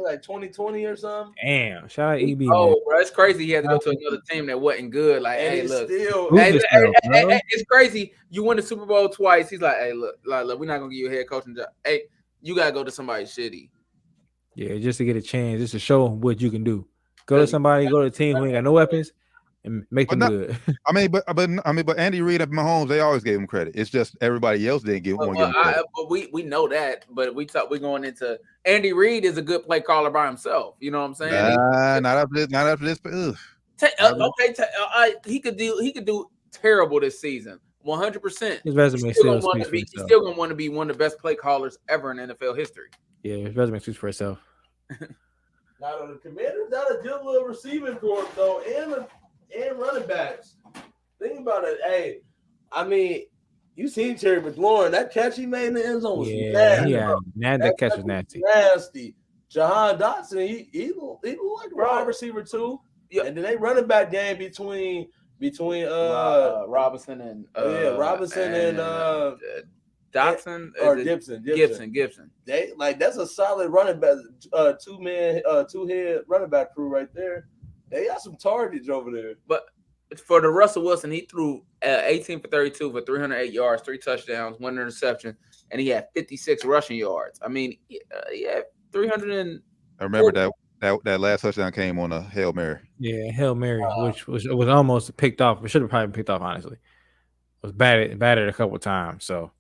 like 2020 or something. Damn! Shout out EB. Oh, bro, it's crazy. He had to go to another team that wasn't good. Like, hey, look, it's crazy. You won the Super Bowl twice. He's like, hey, look, we're not gonna give you a head coaching job. Hey, you gotta go to somebody shitty. Yeah, just to get a chance, just to show what you can do. Go to somebody, go to a team who ain't got no weapons, and make them good. But Andy Reid and Mahomes, they always gave him credit. It's just everybody else didn't give him credit. But we know that. But we're going into Andy Reid is a good play caller by himself. You know what I'm saying? Not after this. He could do terrible this season. 100%. His resume still gonna want to be one of the best play callers ever in NFL history. Yeah, his resume speaks for itself. Now the Commanders got a good little receiving corps though, and running backs. Think about it. Hey, I mean, you seen Terry McLaurin. That catch he made in the end zone was nasty. Yeah, that catch was nasty. Nasty. Jahan Dotson, he looked like a wide receiver too. Yeah. And then they running back game between Robinson and Dotson or Gibson. They that's a solid running back, two-head running back crew right there. They got some targets over there. But for the Russell Wilson, he threw 18 for 32 for 308 yards, 3 touchdowns, 1 interception, and he had 56 rushing yards. I mean, he had 300 and. I remember that last touchdown came on a Hail Mary. Yeah, Hail Mary, which was almost picked off. It should have probably been picked off, honestly. It was batted a couple of times, so.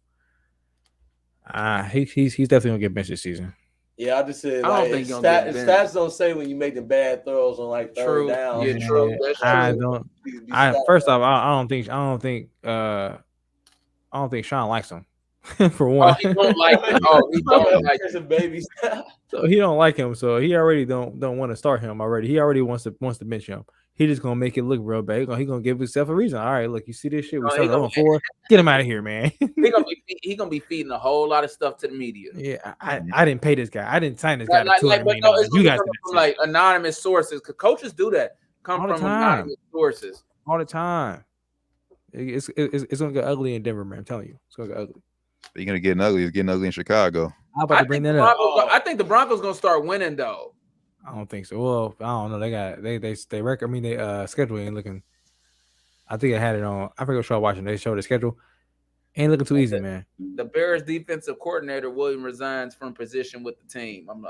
He's definitely gonna get benched this season. Yeah, I just said stats don't say when you make the bad throws on like third down. Yeah, true. I don't. First off, I don't think Sean likes him. For one, he don't like him. He don't like him. Baby. So he don't like him. So he already don't want to start him already. He already wants to bench him. He just gonna make it look real bad. He gonna give himself a reason. All right, look, you see this shit? We started 0-4. Get him out of here, man. He gonna be feeding a whole lot of stuff to the media. Yeah, I didn't pay this guy. I didn't sign this guy. You guys from like anonymous sources. Cause coaches do that. Come from anonymous sources all the time. It's gonna get ugly in Denver, man. I'm telling you, it's gonna get ugly. You're gonna get ugly. It's getting ugly in Chicago. How about to bring that up? I think the Broncos gonna start winning though. I don't think so. Well, I don't know. They record. I mean, they schedule ain't looking. I think I had it on. I forget what show I was watching. They showed the schedule. Ain't looking too easy, man. The Bears defensive coordinator William resigns from position with the team. I'm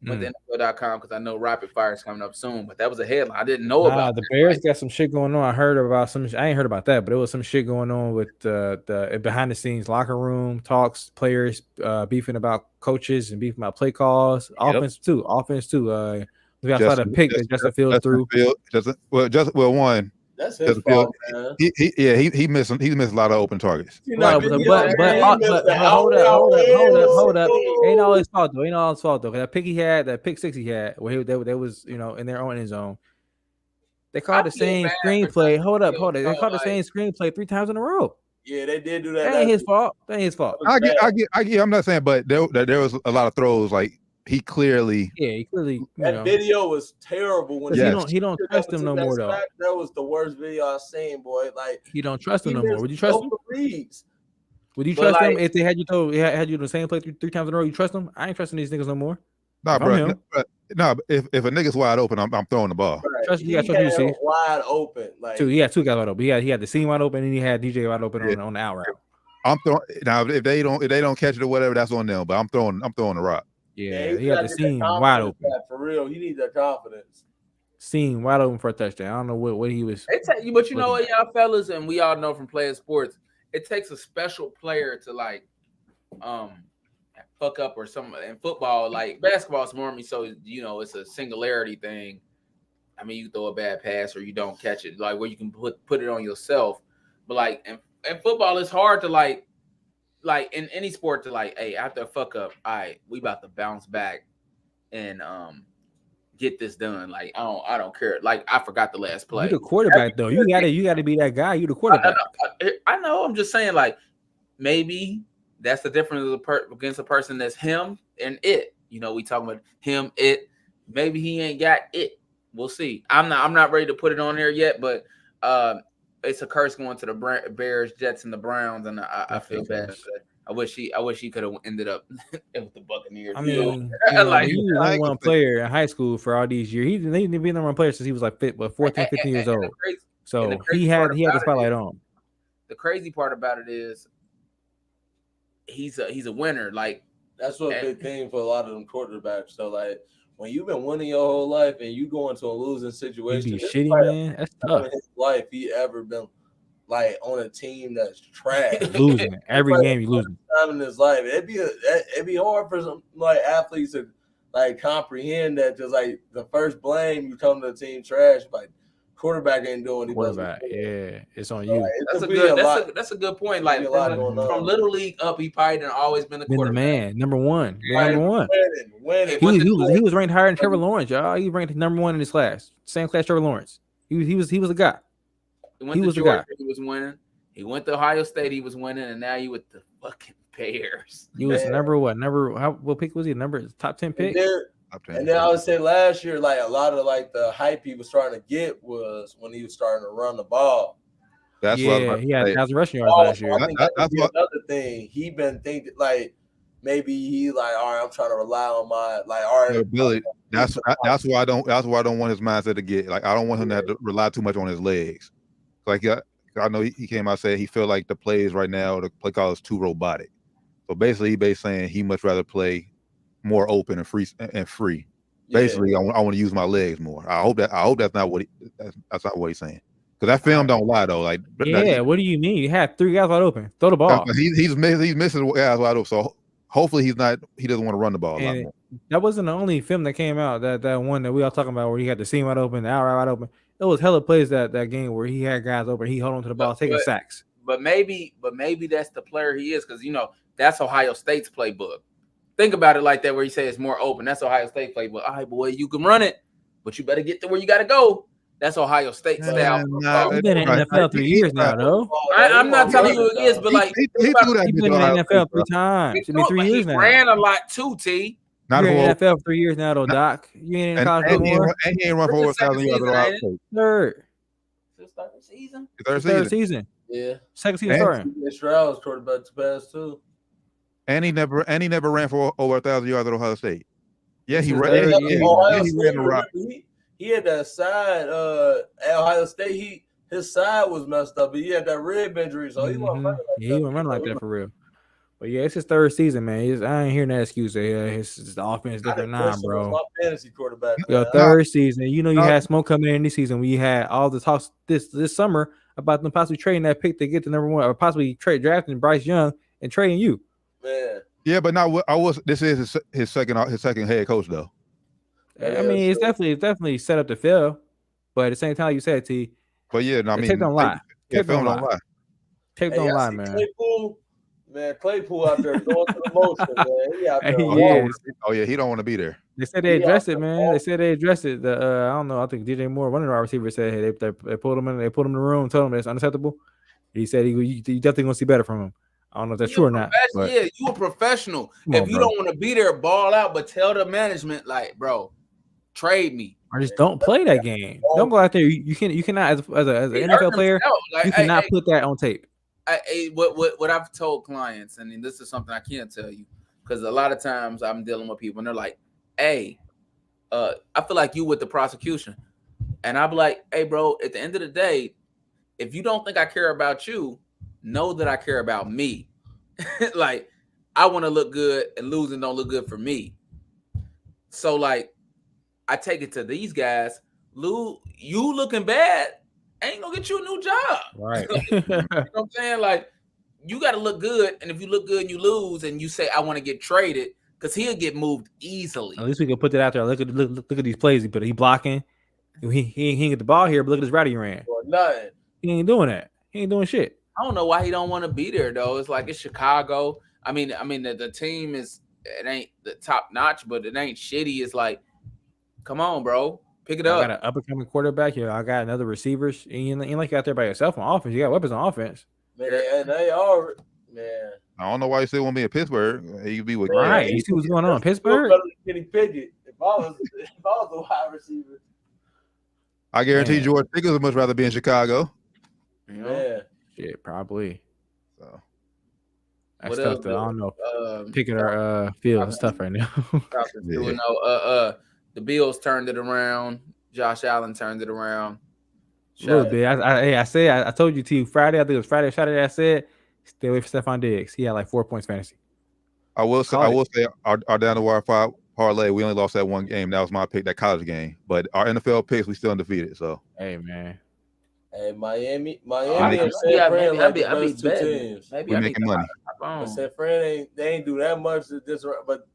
with NFL.com because I know rapid fire is coming up soon. But that was a headline I didn't know about. The Bears got some shit going on. I heard about some. I ain't heard about that, but there was some shit going on with the behind the scenes locker room talks, players beefing about coaches and beefing about play calls, offense too. We got to pick that Justin Fields through. One. That's his fault, man. He missed a lot of open targets. But hold up. Ain't all his fault though. That pick six he had, where they was in their own end zone. They called the same screenplay. Hold up. They called the same screenplay 3 times in a row. Yeah, they did do that. That ain't his fault. That ain't his fault. I get. I'm not saying, but there was a lot of throws. Like he clearly. Yeah, he clearly. That video was terrible. When he don't trust him no more though. That was the worst video I've seen, boy. Like he don't trust him no more. Would you trust him? Reads. Would you trust him if they had you the same play three times in a row? You trust them? I ain't trusting these niggas no more. Nah, bro. No, if a nigga's wide open, I'm throwing the ball. Right. He had wide open. Like he had two guys wide open. He had the seam wide open, and he had DJ wide open on the out route. I'm throwing now. If they don't catch it or whatever, that's on them. But I'm throwing the rock. Yeah, he had the seam wide open. For real, he needs that confidence. Seam wide open for a touchdown. I don't know what he was. But you know what, y'all fellas, and we all know from playing sports, it takes a special player to like fuck up or something. In football, like basketball is normally so it's a singularity thing. I mean, you throw a bad pass or you don't catch it, like where you can put it on yourself. But like in football, it's hard to like in any sport to like, hey, after a fuck up, all right, we about to bounce back and get this done. Like I don't care. Like I forgot the last play. You the quarterback though. You gotta be that guy. You the quarterback. I know. I'm just saying, like maybe that's the difference against a person that's him and it. We talking about him, it. Maybe he ain't got it. We'll see. I'm not ready to put it on there yet, but it's a curse going to the Bears, Jets, and the Browns, and I feel bad. I wish he could have ended up with the Buccaneers. I mean, he was one player in high school for all these years. He didn't be the number one player since he was like 14, 15 years old. So he had the spotlight on. The crazy part about it is he's a winner. Like that's what a big thing for a lot of them quarterbacks. So like when you've been winning your whole life and you go into a losing situation, you be shitty, man. That's tough. In his life, he ever been like on a team that's trash, losing every game. You losing time in his life. It'd be hard for some like athletes to like comprehend that. Just like the first blame you come to the team trash, like quarterback ain't doing anything. Quarterback, yeah, it's on you. That's a good point. Like from little league up, he probably done always been a quarterback. The man, number one. Winning. He was ranked higher than Trevor Lawrence, y'all. He ranked number one in his class, same class Trevor Lawrence. He was a guy. He was Georgia, he was winning. He went to Ohio State, he was winning, and now you with the fucking Bears. He was what pick was he? Top 10 pick? And then I would say last year, like a lot of like the hype he was starting to get was when he was starting to run the ball. That's he had 1,000 rushing yards last year. I think that's another thing. He been thinking like maybe he like, all right, I'm trying to rely on my like all right. Billy, that's why I don't want his mindset to get like I don't want him to have to rely too much on his legs. Like I know he came out and said he feel like the plays right now, the play call is too robotic. So basically, he's saying he much rather play more open and free. Basically, yeah. I want to use my legs more. I hope that's not what that's not what he's saying. Because that film don't lie though. Like what do you mean? You had three guys wide open. Throw the ball. He's missing guys wide open. So hopefully he doesn't want to run the ball a lot more. That wasn't the only film that came out. That one that we all talking about where he had the seam wide open, the out wide open. It was hella plays that game where he had guys open. He held on to the ball, taking sacks. But maybe that's the player he is because that's Ohio State's playbook. Think about it like that, where you say it's more open. That's Ohio State playbook. All right, boy, you can run it, but you better get to where you got to go. That's Ohio State style. He's been in the NFL 3 years now, though. I'm not telling you it is, but like he's been in the NFL 3 times. It's been 3 years now. He ran a lot too, T. You're in the NFL for 3 years now, though, Doc. You ain't in college no more. And he ain't run for over 1,000 yards at Ohio State. Third. Third season. Yeah. Second season starting. Stroud's quarterback to pass too. And he never ran for over 1,000 yards at Ohio State. Yeah, he ran. He ran the rock. He had that side at Ohio State. His side was messed up, but he had that rib injury, so he wasn't running like that. He wasn't running like that for real. But yeah, it's his third season, man. I ain't hearing that excuse. His offense different now, bro. My fantasy quarterback. Your third season. You had smoke coming in this season. We had all the talks this summer about them possibly trading that pick to get to number one, or possibly drafting Bryce Young and trading you. Man. Yeah, but now this is his second head coach though. I mean, it's definitely set up to fail, but at the same time, you said T. But yeah, I mean, tape don't lie. Tape don't lie. Tape don't lie, man. Claypool out there going through the motion, man. He out there. Oh yeah, he don't want to be there. They said they addressed it, man. They said they addressed it. I don't know. I think DJ Moore, one of our receivers, said, hey, they pulled him in. They pulled him in the room, told him it's unacceptable. He said you definitely gonna see better from him. I don't know if that's true or not. But Yeah, you a professional. Come If on, you bro. don't want to be there, ball out, but tell the management, like, bro, trade me. or just don't play that game. Don't go out there. You cannot as an He hurt NFL player. himself. Like, You cannot put that on tape. What I've told clients, and this is something I can't tell you, because a lot of times I'm dealing with people and they're like, hey, I feel like you with the prosecution. And I'm like, hey, bro, at the end of the day, if you don't think I care about you, know that I care about me. Like, I want to look good, and losing don't look good for me. So, like, I take it to these guys. Lou, you looking bad ain't gonna get you a new job. Right. You know what I'm saying? Like, you got to look good, and if you look good and you lose, and you say I want to get traded, because he'll get moved easily. At least we can put that out there. Look at these plays he put. He blocking. He ain't get the ball here, but look at this route he ran. Or nothing. He ain't doing that. He ain't doing shit. I don't know why he don't want to be there though. It's like it's Chicago. I mean, the team it ain't the top notch, but it ain't shitty. It's like, come on, bro, pick it up. I got an up and coming quarterback here. I got another receivers. And you ain't like you out there by yourself on offense. You got weapons on offense. Man, and they are, man. I don't know why you still want to be in Pittsburgh. You be with Right. You see what's going on in Pittsburgh? Kenny Pickett. If I was a wide receiver, I guarantee Man. George Pickens would much rather be in Chicago. You know? yeah. Shit, probably. So That's What tough else, though. I don't know. though? Picking our field is tough right now. The Bills turned it around. Josh Allen turned it around. A little bit. I told you to Friday. I think it was Friday or Saturday. I said stay away from Stephon Diggs. He had like 4 points fantasy. I will say our down the wire 5 parlay. We only lost that one game. That was my pick, that college game. But our NFL picks, we still undefeated. So Hey man. Hey, Miami Maybe- and San Fran like the I be best two betting. teams. Maybe we I making need money. But San Fran ain't do that much to this, but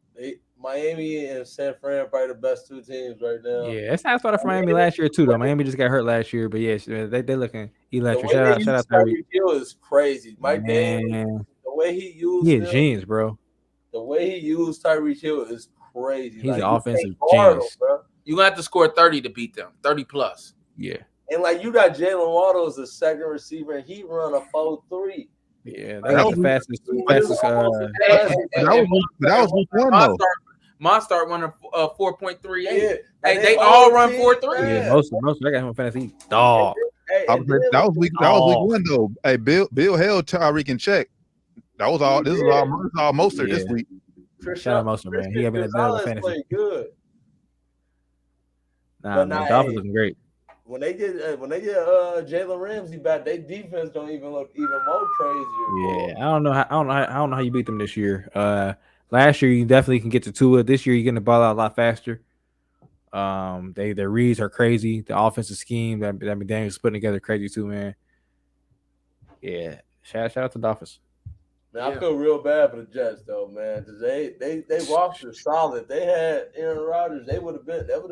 Miami and San Fran are probably the best two teams right now. Yeah, it's not started for Miami last year too though. Miami just got hurt last year, but yeah, they looking The electric. way Shout they out use Tyreek. Tyreek Hill is crazy. Mike Daniels, Man, the way he used he a him, genius, bro. the way he used Tyreek Hill is crazy. He's an you offensive can't guard him, genius. bro. You gonna have to score 30 to beat them. 30 plus. Yeah, And like you got Jalen Waddle as a second receiver, and he run a 4.3. yeah. They got the fastest. that was week one though. Monstart running 4.38. Yeah, Hey, they all run 4.3. Yeah, most of I got him on fantasy. Dog. That was week one though. Hey, Bill held Tyreek in check. That was all. This is all Mostert this week. Shout out Mostert, man. He got me the fantasy. Played good. Nah, But man, nah, Dolphins hey. looking great. When they get Jalen Ramsey back, their defense don't even look even more crazier. Yeah, I don't know how you beat them this year. Last year you definitely can get to Tua. This year you're getting the ball out a lot faster. Their reads are crazy. The offensive scheme that McDaniel's putting together crazy too, man. Yeah, shout out to Dolphins. Man, I feel real bad for the Jets though, man, because they roster solid. They had Aaron Rodgers. That would have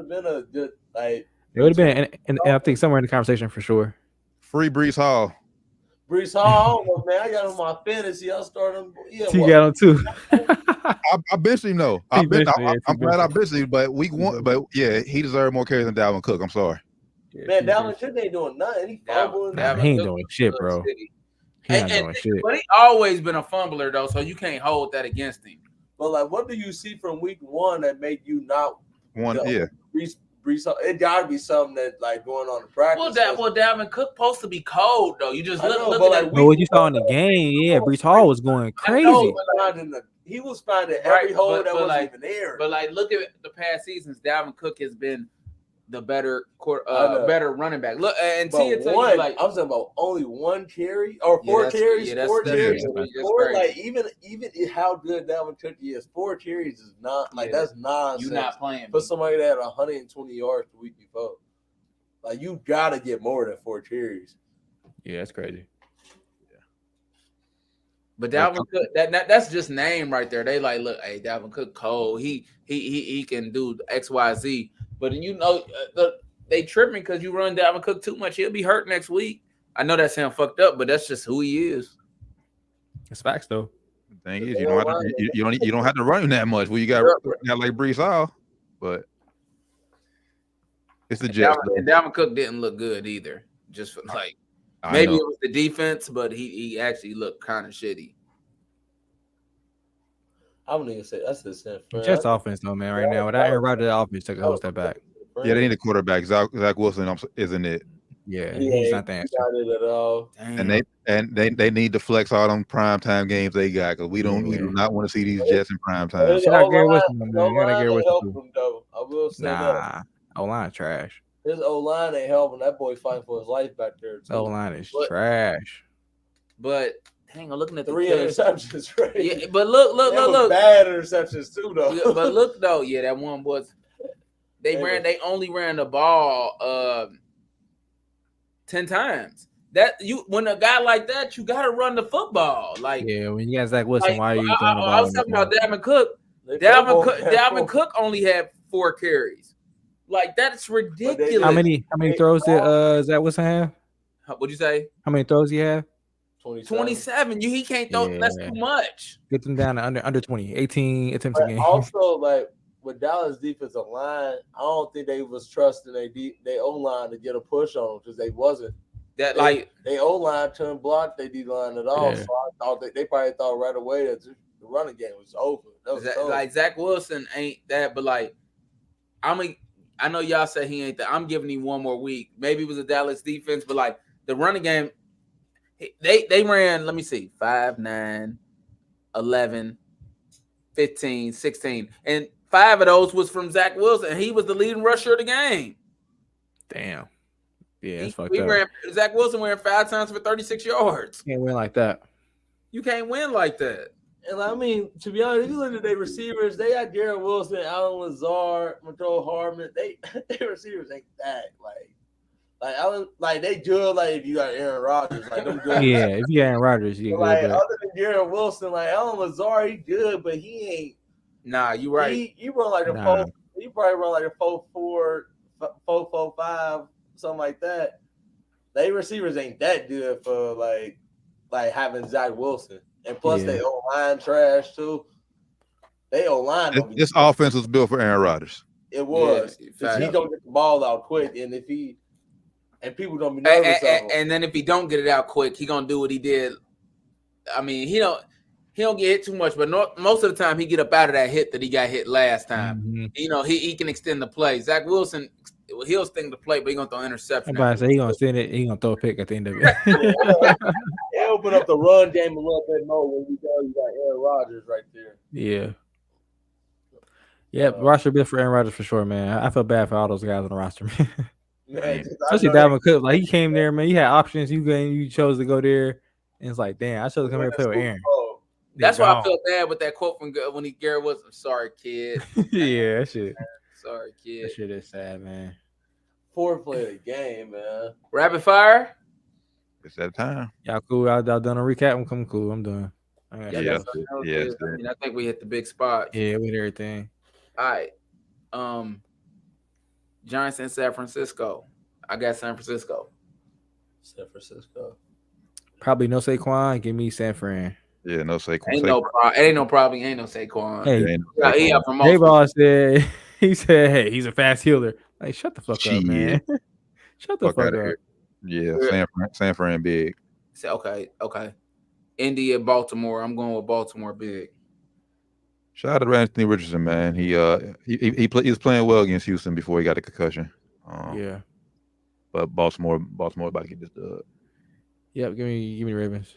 been a good like. It would have been, and I think somewhere in the conversation for sure. Free Brees Hall. Brees Hall, I don't know, man. I got him on my fantasy. I'll start him. Yeah, T got him too. I benched him though. I'm glad I benched him, but week one, but yeah, he deserved more carries than Dalvin Cook. I'm sorry. Man, Dalvin Cook ain't doing nothing. He fumbling. He ain't doing shit, bro. He ain't doing shit. But he always been a fumbler though, so you can't hold that against him. But like, what do you see from week one that make you not Brees? It gotta be something that like going on in practice. Well, Dalvin Cook supposed to be cold though. You just look at like, what you saw in the game, yeah, Brees Hall was going crazy. He was finding every hole that wasn't even there. But like, look at the past seasons. Dalvin Cook has been the better running back. Look, and Tia tell you like I'm talking about only one carry or four carries. Four carries. Like even how good Dalvin Cook is, 4 carries is not like that's nonsense. You're not playing for somebody that had 120 yards the week before. Like you gotta get more than 4 carries. Yeah, that's crazy. But Dalvin Cook, that's just name right there. They like, look, hey, Dalvin Cook cold. He can do XYZ. But they tripping because you run Dalvin Cook too much. He'll be hurt next week. I know that sounds fucked up, but that's just who he is. It's facts though. The thing is, you don't have to run him that much. Well, you got like Brees Hall, but it's the Jets. And Dalvin Cook didn't look good either. Just for, like Maybe it was the defense, but he actually looked kind of shitty. I wouldn't even say that's the San Fran. Just offense, though, man. Right now, without Aaron Rodgers, the offense took a whole step back. Yeah, they need a quarterback. Zach Wilson isn't it? Yeah, he's not the answer. Not it at all. Damn. And they need to flex all them primetime games they got because we do not want to see these Jets in primetime. Shout out Gary Wilson, man. You gotta Gary Wilson too. Him, though. I will say Nah, O-line trash. His O-line ain't helping. That boy fighting for his life back there. O-line is trash. But hang on, looking at the 3 interceptions, right? Yeah, but look. Bad interceptions too, though. Yeah, but look though, that one was they only ran the ball 10 times. When a guy like that, you gotta run the football. Like when you got Zach Wilson, why are you throwing the ball? I was talking about Dalvin Cook. Dalvin Cook only had 4 carries. Like that's ridiculous. How many throws did Zach Wilson have? What'd you say? How many throws he have? 27. He can't throw. Yeah. That's too much. Get them down to under 20. 18 attempts a game. Also, like with Dallas' defensive line, I don't think they was trusting they O-line to get a push on them because they wasn't. They O-line couldn't block their D-line at all. Yeah. So I thought they probably thought right away that the running game was over. Like Zach Wilson ain't that, but like I know y'all say he ain't that. I'm giving him one more week. Maybe it was a Dallas defense, but like the running game, they ran, let me see, 5, 9, 11, 15, 16. And 5 of those was from Zach Wilson. And he was the leading rusher of the game. Damn. Yeah, that's fucked up. Zach Wilson ran 5 times for 36 yards. Can't win like that. You can't win like that. And I mean, to be honest, if you look at their receivers, they got Garrett Wilson, Alan Lazard, Mecole Hardman. Their receivers ain't that like they good. Like if you got Aaron Rodgers, like them good. Yeah, if you got Aaron Rodgers, you like good. Other than Garrett Wilson, like Alan Lazard, he good, but he ain't. Nah, you right. He run like a 4. He probably run like a 4.4, 4.45, something like that. They receivers ain't that good for like having Zach Wilson. And plus, they O-line trash too. They O-line. This offense was built for Aaron Rodgers. It was. Yeah, he don't get the ball out quick, and people don't be nervous of him. And then if he don't get it out quick, he gonna do what he did. I mean, he don't get hit too much, but most of the time he get up out of that hit that he got hit last time. Mm-hmm. He can extend the play. Zach Wilson, he'll extend the play, but he gonna throw an interception. So he gonna extend it. He gonna throw a pick at the end of it. They open up the run game a little bit more when you got Aaron Rodgers right there. Yeah. Yep, roster bit for Aaron Rodgers for sure, man. I feel bad for all those guys on the roster, man. Especially Dalvin Cook. Like he came there, man. You had options. You chose to go there, and it's like, damn, I chose to come here and play with Aaron. That's why I feel bad with that quote from when Garrett was, "I'm sorry, kid." Yeah, that shit. Sorry, kid. That shit is sad, man. 4th play of the game, man. Rapid fire. It's that time. Y'all cool? Y'all done a recap? I'm cool. I'm done. Yeah. I think we hit the big spot. Yeah, we hit everything. All right. Giants in San Francisco. I got San Francisco. San Francisco. Probably no Saquon. Give me San Fran. Yeah, no Saquon. Ain't no problem. Ain't no Saquon. Hey, J-Ball said he said, "Hey, he's a fast healer." Like, shut the fuck up, man. Shut the fuck up. Yeah, San Fran big. Say okay. Indy at Baltimore. I'm going with Baltimore big. Shout out to Anthony Richardson, man. He was playing well against Houston before he got a concussion. Yeah. But Baltimore about to get this dub. Yep, give me the Ravens.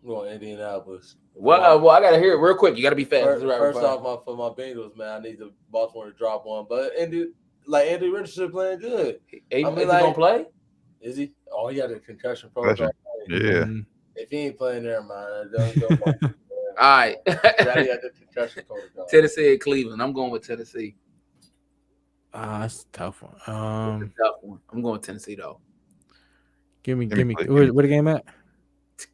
I'm going Indianapolis. Well, I gotta hear it real quick. You gotta be fast. First off, for my Bengals, man, I need the Baltimore to drop one. But Andy Richardson playing good. Is he gonna play? Is he? Oh, he got a concussion protocol. Yeah. If he ain't playing there, man, don't All right. Tennessee and Cleveland. I'm going with Tennessee. That's a tough one. I'm going with Tennessee though. Give me. Where the game at?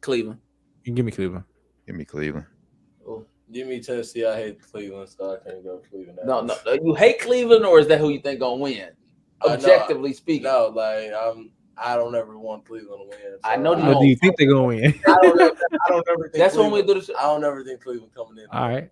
Cleveland. Give me Cleveland. Give me Cleveland. Oh, give me Tennessee. I hate Cleveland, so I can't go Cleveland. No. You hate Cleveland, or is that who you think gonna win? Objectively speaking. No, like I don't ever want Cleveland to win. So I know. What do you think they're gonna win? I don't ever think. That's when we do the. I don't ever think Cleveland coming in. All right.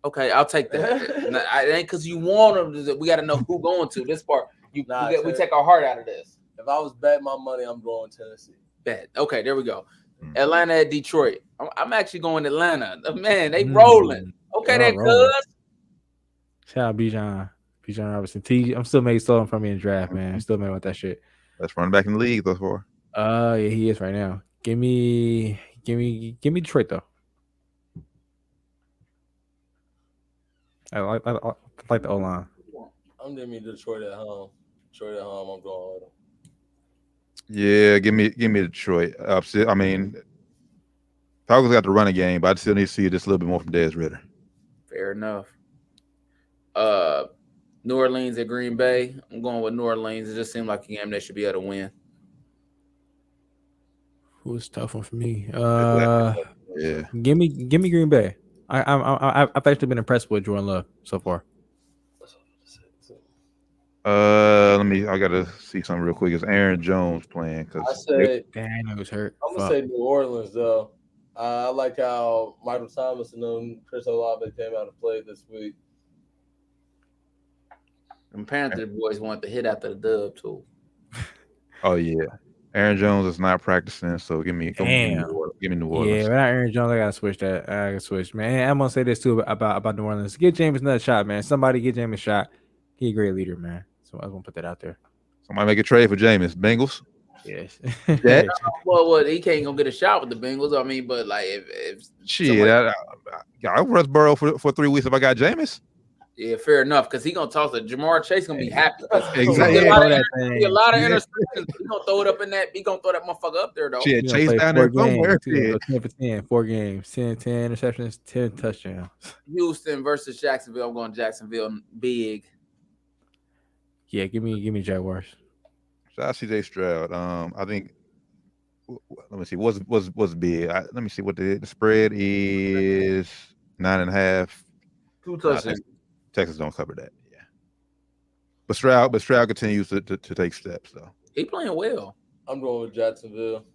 Okay, I'll take that. It ain't because you want them. We got to know who going to this part. We take our heart out of this. If I was betting my money, I'm going Tennessee. Bet. Okay, there we go. Mm. Atlanta at Detroit. I'm actually going Atlanta. Man, they rolling. Okay, They're that rolling. cuz. Shout out Bijan Robinson. I'm still made stolen from me in the draft, man. I'm still mad with that shit. Let's run back in the league thus far. Yeah, he is right now. Give me Detroit though. I like the O line. I'm giving me Detroit at home. Detroit at home. I'm going with them. Yeah, give me Detroit. I mean, Falcons got the running game, but I still need to see just a little bit more from Dez Ritter. Fair enough. New Orleans at Green Bay. I'm going with New Orleans. It just seemed like a game they should be able to win. Who's tough one for me? Yeah. Give me Green Bay. I've actually been impressed with Jordan Love so far. I gotta see something real quick. Is Aaron Jones playing? I Because say Damn, I was hurt. I'm gonna say New Orleans though. I like how Michael Thomas and Chris Olave came out and played this week. And Panther boys want the hit after the dub too. oh yeah, Aaron Jones is not practicing, so give me New Orleans. Yeah, without Aaron Jones, I gotta switch that. I gotta switch, man. I'm gonna say this too about New Orleans. Get James another shot, man. Somebody get James a shot. He's a great leader, man. So I'm gonna put that out there. Somebody make a trade for Jameis. Bengals. Yes. Well, he can't go get a shot with the Bengals. I mean, but like if Shit, I would rest Burrow for 3 weeks if I got Jameis. yeah, fair enough, because he gonna toss it. Jamar Chase gonna be happy. Exactly. A lot of interceptions. He gonna throw it up in that. He gonna throw that motherfucker up there though. Shit, Chase down there somewhere. 10 for 10, 4 games, 10 interceptions, 10 touchdowns. Houston versus Jacksonville. I'm going Jacksonville big. Yeah, give me Jaguars. Shout out CJ Stroud. I think. Let me see. What's big? Let me see what the spread is. 9.5. 2 touchdowns. Texas don't cover that. Yeah. But Stroud continues to take steps though. He playing well. I'm going with Jacksonville.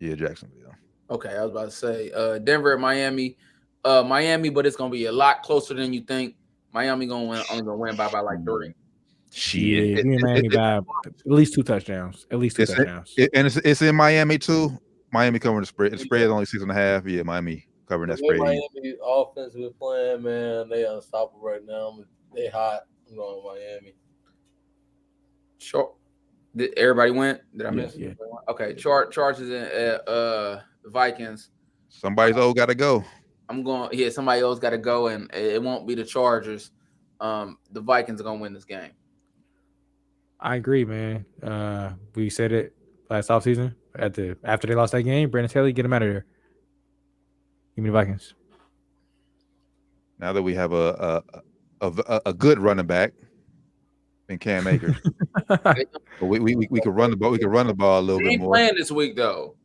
Yeah, Jacksonville. Okay, I was about to say Denver at Miami. Miami, but it's gonna be a lot closer than you think. Miami only gonna win by like 3. Shit, give me Miami by at least 2 touchdowns. At least 2 touchdowns. And it's in Miami too. Miami covering the spread. The spread is only 6.5. Yeah, Miami covering that spread. Miami offense been playing, man. They unstoppable right now. They hot. I'm going with Miami. Sure. Did everybody went? Did I miss? Yeah. Okay. Chargers and Vikings. Somebody's got to go. I'm going. Yeah, somebody else got to go, and it won't be the Chargers. The Vikings are gonna win this game. I agree, man. We said it last offseason. After they lost that game, Brandon Staley, get him out of there. Give me the Vikings. Now that we have a good running back in Cam Akers, but we could run the ball. We could run the ball a little bit more. Playing this week though.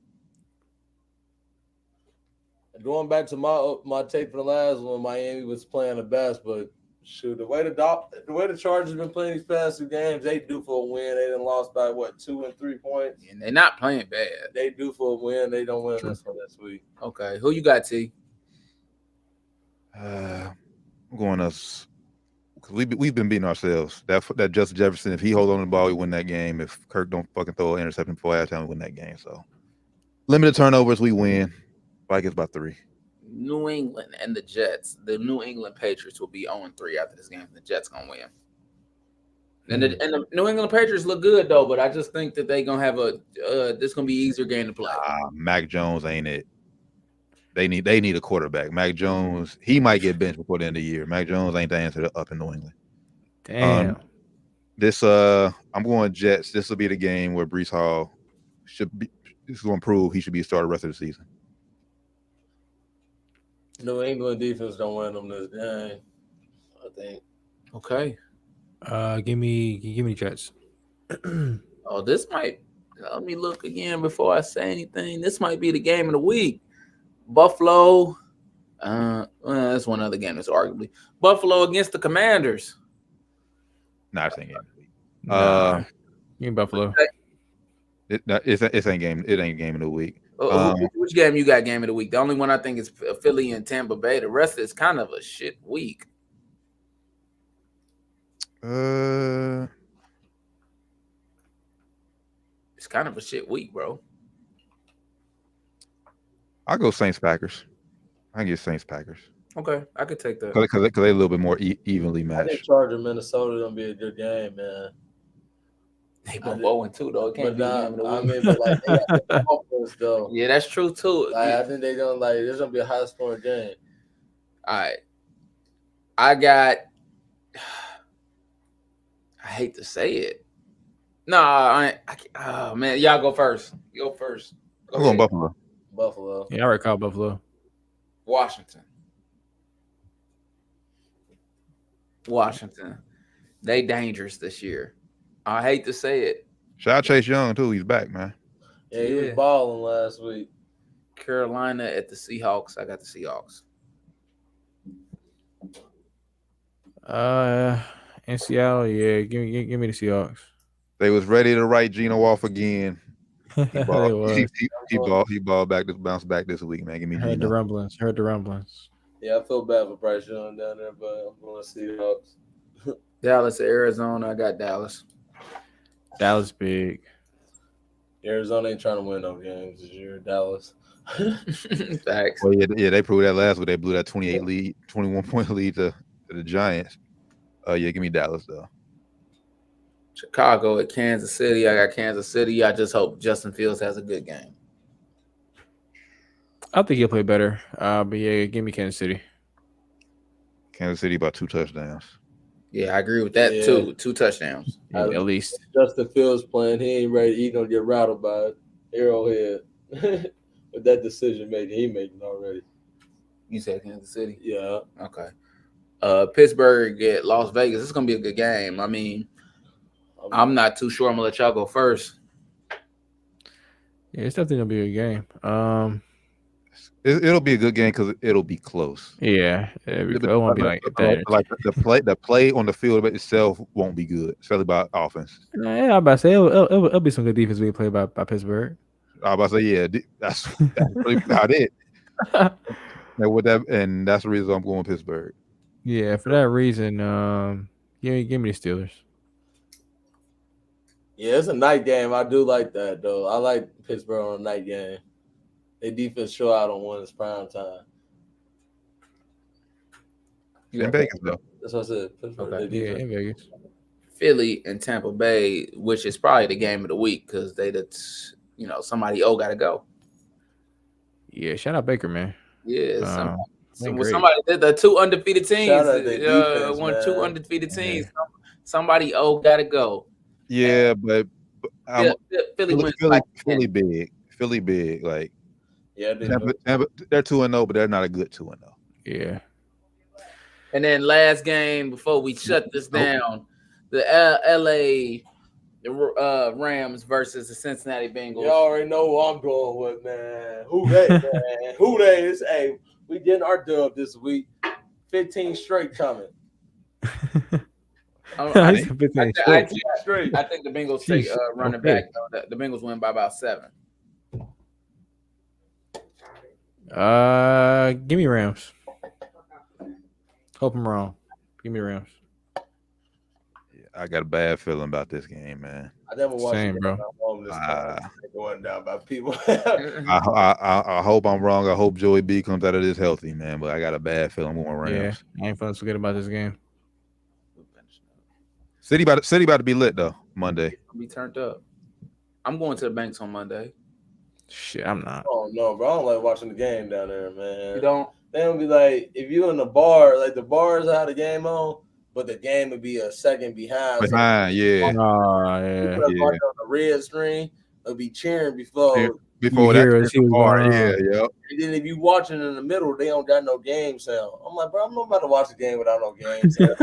Going back to my take for the last one, Miami was playing the best, but shoot, the way the Chargers been playing these past 2 games, they due for a win. They done lost by 2 and 3 points, and they're not playing bad. They due for a win. They don't win this one this week. Okay, who you got, T? I'm going us because we've been beating ourselves. That Justin Jefferson, if he holds on to the ball, we win that game. If Kirk don't fucking throw an interception before halftime, we win that game. So limited turnovers, we win. Vikings by 3. New England and the Jets. The New England Patriots will be 0-3 after this game. The Jets gonna win. And the New England Patriots look good though, but I just think that they gonna have this gonna be easier game to play. Mac Jones ain't it. They need a quarterback. Mac Jones, he might get benched before the end of the year. Mac Jones ain't the answer up in New England. Damn. I'm going Jets. This will be the game where Breece Hall this is going to prove he should be a starter the rest of the season. New England defense don't win them this game, I think. Okay. Give me Jets. This might. Let me look again before I say anything. This might be the game of the week. Buffalo. That's one other game that's arguably Buffalo against the Commanders. Not saying game of the week. Give me Buffalo. It ain't game. It ain't game of the week. Which game you got game of the week? The only one I think is Philly and Tampa Bay. The rest is kind of a shit week. It's It's kind of a shit week, bro. I'll go Saints Packers. I can get Saints Packers Okay, I could take that. because they're a little bit more evenly I think matched. Charger Minnesota gonna be a good game, man. They both 0-2 though. It can't But be a nah, game of the I week. mean, but like they got the offense though. Yeah, that's true too. Like, I think they gonna like there's gonna be a high scoring game. All right. I hate to say it. No, oh man, y'all go first. Go first. I'm going Buffalo. Buffalo. Yeah, I recall Buffalo. Washington. They dangerous this year. I hate to say it. Shout out Chase Young too. He's back, man. Yeah, he was balling last week. Carolina at the Seahawks. I got the Seahawks. In Seattle, yeah, give me the Seahawks. They was ready to write Geno off again. He They balled, was. he balled back, bounced back this week, man. Give me Heard the Geno. rumblings. Yeah, I feel bad for Bryce Young down there, but I'm going to Seahawks. Dallas, Arizona. I got Dallas. Dallas big. Arizona ain't trying to win no games this year. Dallas. Facts. Well, yeah, they proved that last week. They blew that 21-point lead to the Giants. Yeah, give me Dallas though. Chicago at Kansas City. I got Kansas City. I just hope Justin Fields has a good game. I think he'll play better. But yeah, give me Kansas City. Kansas City about 2 touchdowns. Yeah, I agree with that too. 2 touchdowns. Yeah, at least. Justin Fields playing. He ain't ready. He gonna get rattled by Arrowhead. With that decision he making already. You said Kansas City? Yeah. Okay. Pittsburgh at Las Vegas. It's gonna be a good game. I mean, I'm not too sure. I'm gonna let y'all go first. Yeah, it's definitely gonna be a game. It'll be a good game because it'll be close. Yeah, it won't be like that. Like the play on the field itself won't be good, especially by offense. Yeah, I'm about to say it'll be some good defense being played by Pittsburgh. I was about to say, yeah, that's really about it. And that's the reason I'm going Pittsburgh. Yeah, for that reason, give me the Steelers. Yeah, it's a night game. I do like that though. I like Pittsburgh on a night game. Their defense show out on when it's prime time. In Vegas though. That's what I said. Pittsburgh. Okay. Their Yeah, defense. in Vegas. Philly and Tampa Bay, which is probably the game of the week because somebody got to go. Yeah, shout out Baker, man. Yeah, great. somebody did the 2 undefeated teams. Shout out their defense, Won man. 2 undefeated teams. Somebody got to go. Yeah, but Philly wins by 10. Philly big. Like Yeah, they're 2-0, but they're not a good 2-0. Yeah. And then last game before we shut this down, the LA Rams versus the Cincinnati Bengals. you already know who I'm going with, man. Who they, man? Who they? Hey, we getting our dub this week. 15 straight coming. I He's 15 Straight. I think the Bengals take running back. The Bengals win by about 7. Give me Rams. Hope I'm wrong. Give me Rams. I got a bad feeling about this game, man. I never watched Same, it bro. going down by people. I hope I'm wrong. I hope Joey B comes out of this healthy, man. But I got a bad feeling I'm going Rams. Yeah, I ain't fun to forget about this game. City about to be lit though Monday. Be turned up. I'm going to the Banks on Monday. Shit, I'm not. Oh no, bro! I don't like watching the game down there, man. You don't? They don't be like if you in the bar, like the bars have the game on, but the game would be a second behind. Behind, yeah. Oh, yeah. On the red screen, they'll be cheering before. Before You hear that us, he was bar, going on. yeah. And then if you watching in the middle, they don't got no game sound. I'm like, bro, I'm not about to watch the game without no game sound.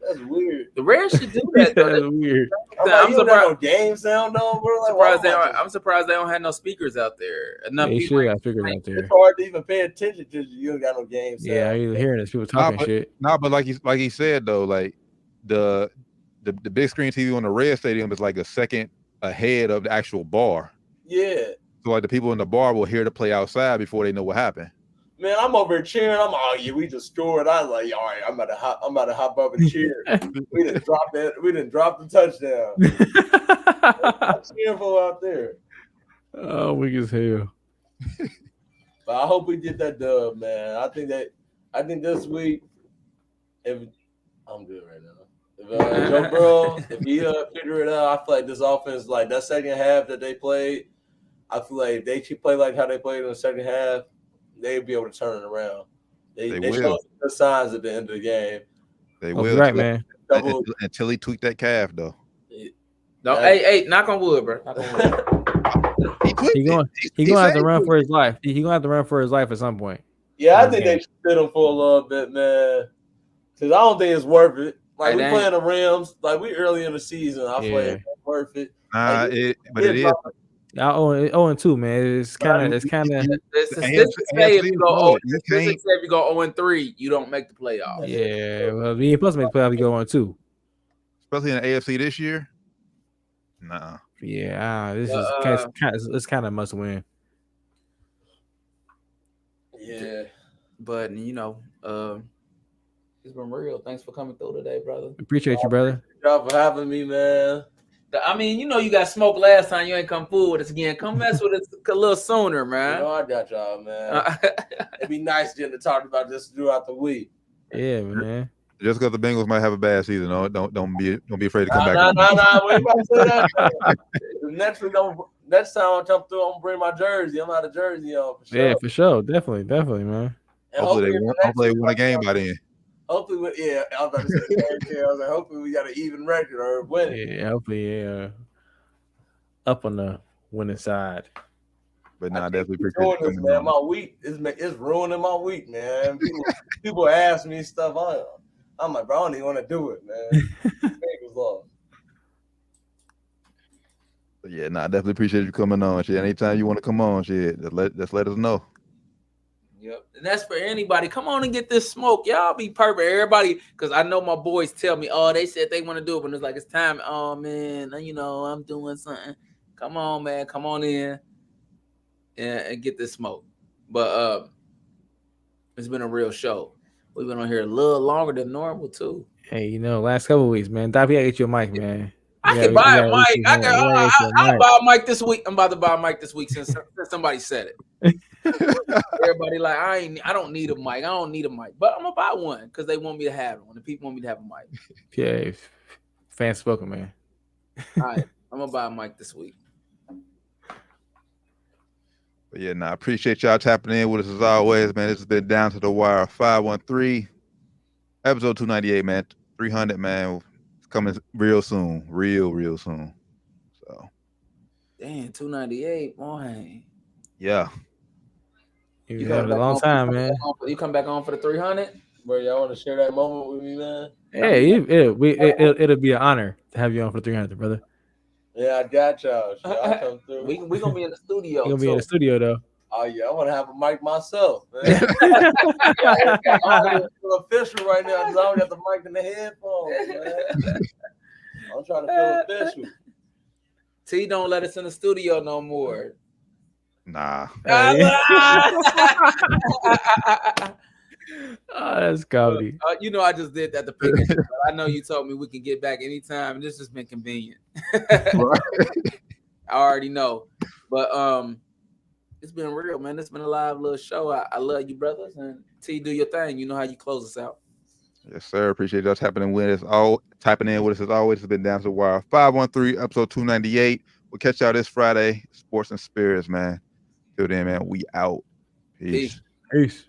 That's weird. The Reds should do that. Though. That's weird. I'm surprised no game sound on, bro. Like, I'm surprised they don't have no speakers out there. Enough Yeah, people. sure got figures out there. It's hard to even pay attention to you. Don't got no game sound. Yeah, you hearing this people talking shit. But like he said though, like the big screen TV on the Red Stadium is like a second ahead of the actual bar. Yeah. So like the people in the bar will hear the play outside before they know what happened. Man, I'm over here cheering. I'm like, oh yeah, we just scored. I was like, all right, I'm about to hop up and cheer. We didn't drop that. We didn't drop the touchdown. I'm cheering for out there. Oh, weak as hell. But I hope we get that dub, man. I think this week, if I'm good right now. If Joe Burrow, if he figure it out, I feel like this offense, like that second half that they played, I feel like if they play like how they played in the second half, they'd be able to turn it around. They showed the signs at the end of the game. They will. Right, man. Until he tweaked that calf, though. No, hey, knock on wood, bro. Knock on wood. He gonna have to run for his life. He gonna have to run for his life at some point. Yeah, I think they should sit him for a little bit, man. Because I don't think it's worth it. Like we playing the Rams, like we early in the season. I feel like it's worth it. But it is. 0-2, man. It's kind of. Statistics say if you go 0-3, you don't make the playoffs. Yeah, well, we ain't supposed to make the playoffs. We go 1-2, especially in the AFC this year. Nah. Yeah, it's kind of must win. Yeah, but it's been real. Thanks for coming through today, brother. Appreciate you, brother. Thank you for having me, man. I mean, you got smoked last time. You ain't come fool with us again. Come mess with us a little sooner, man. I got y'all, man. It'd be nice getting to talk about this throughout the week. Yeah, man. Just because the Bengals might have a bad season, don't be afraid to come back. No. We ain't about to say that. Next time I come through, I'm gonna bring my jersey. I'm out of jersey on for sure. Yeah, for sure. Definitely, man. And hopefully they win a game by then. Hopefully, I was about to say I was like, hopefully we got an even record or win it. Yeah, hopefully, up on the winning side. But I definitely appreciate this, man. My week is ruining my week, man. People ask me stuff. I'm like, bro, I don't even want to do it, man. Bengals lost. But I definitely appreciate you coming on. Shit, anytime you want to come on, shit, just let us know. Yep, and that's for anybody. Come on and get this smoke. Y'all be perfect. Everybody, because I know my boys tell me, oh, they said they want to do it, but it's like it's time. Oh man, I'm doing something. Come on, man. Come on in and get this smoke. But it's been a real show. We've been on here a little longer than normal too. Hey, last couple of weeks, man. Dop, you gotta get you a mic, man. I can buy a mic. I'll buy a mic this week. I'm about to buy a mic this week since somebody said it. Everybody like, I don't need a mic. I don't need a mic. But I'm gonna buy one because they want me to have one. The people want me to have a mic. Yeah, fan spoken, man. All right, I'm gonna buy a mic this week. But I appreciate y'all tapping in with us as always, man. This has been Down to the Wire 513, episode 298, man. 300, man. It's coming real soon, real soon. So, damn, 298, boy. Yeah. You had a long time, man. You come back on for the 300? Bro, y'all want to share that moment with me, man? Hey, it'll be an honor to have you on for the 300, brother. Yeah, I got y'all. I'll come through. We gonna be in the studio. You're gonna be in the studio though. Oh yeah, I want to have a mic myself, man. I'm official right now because I don't got the mic in the headphones, man. I'm trying to feel official. T don't let us in the studio no more. Nah. Oh, that's comedy. I just did that to pick it. I know you told me we can get back anytime, and this has been convenient. Right. I already know, but it's been real, man. It's been a live little show. I love you, brothers, and T, do your thing. You know how you close us out. Yes, sir. Appreciate y'all tapping in with us. Typing in with us as always. It's been Down to the Wire 513, episode 298. We'll catch y'all this Friday. Sports and spirits, man. Till then, man. We out. Peace. Peace.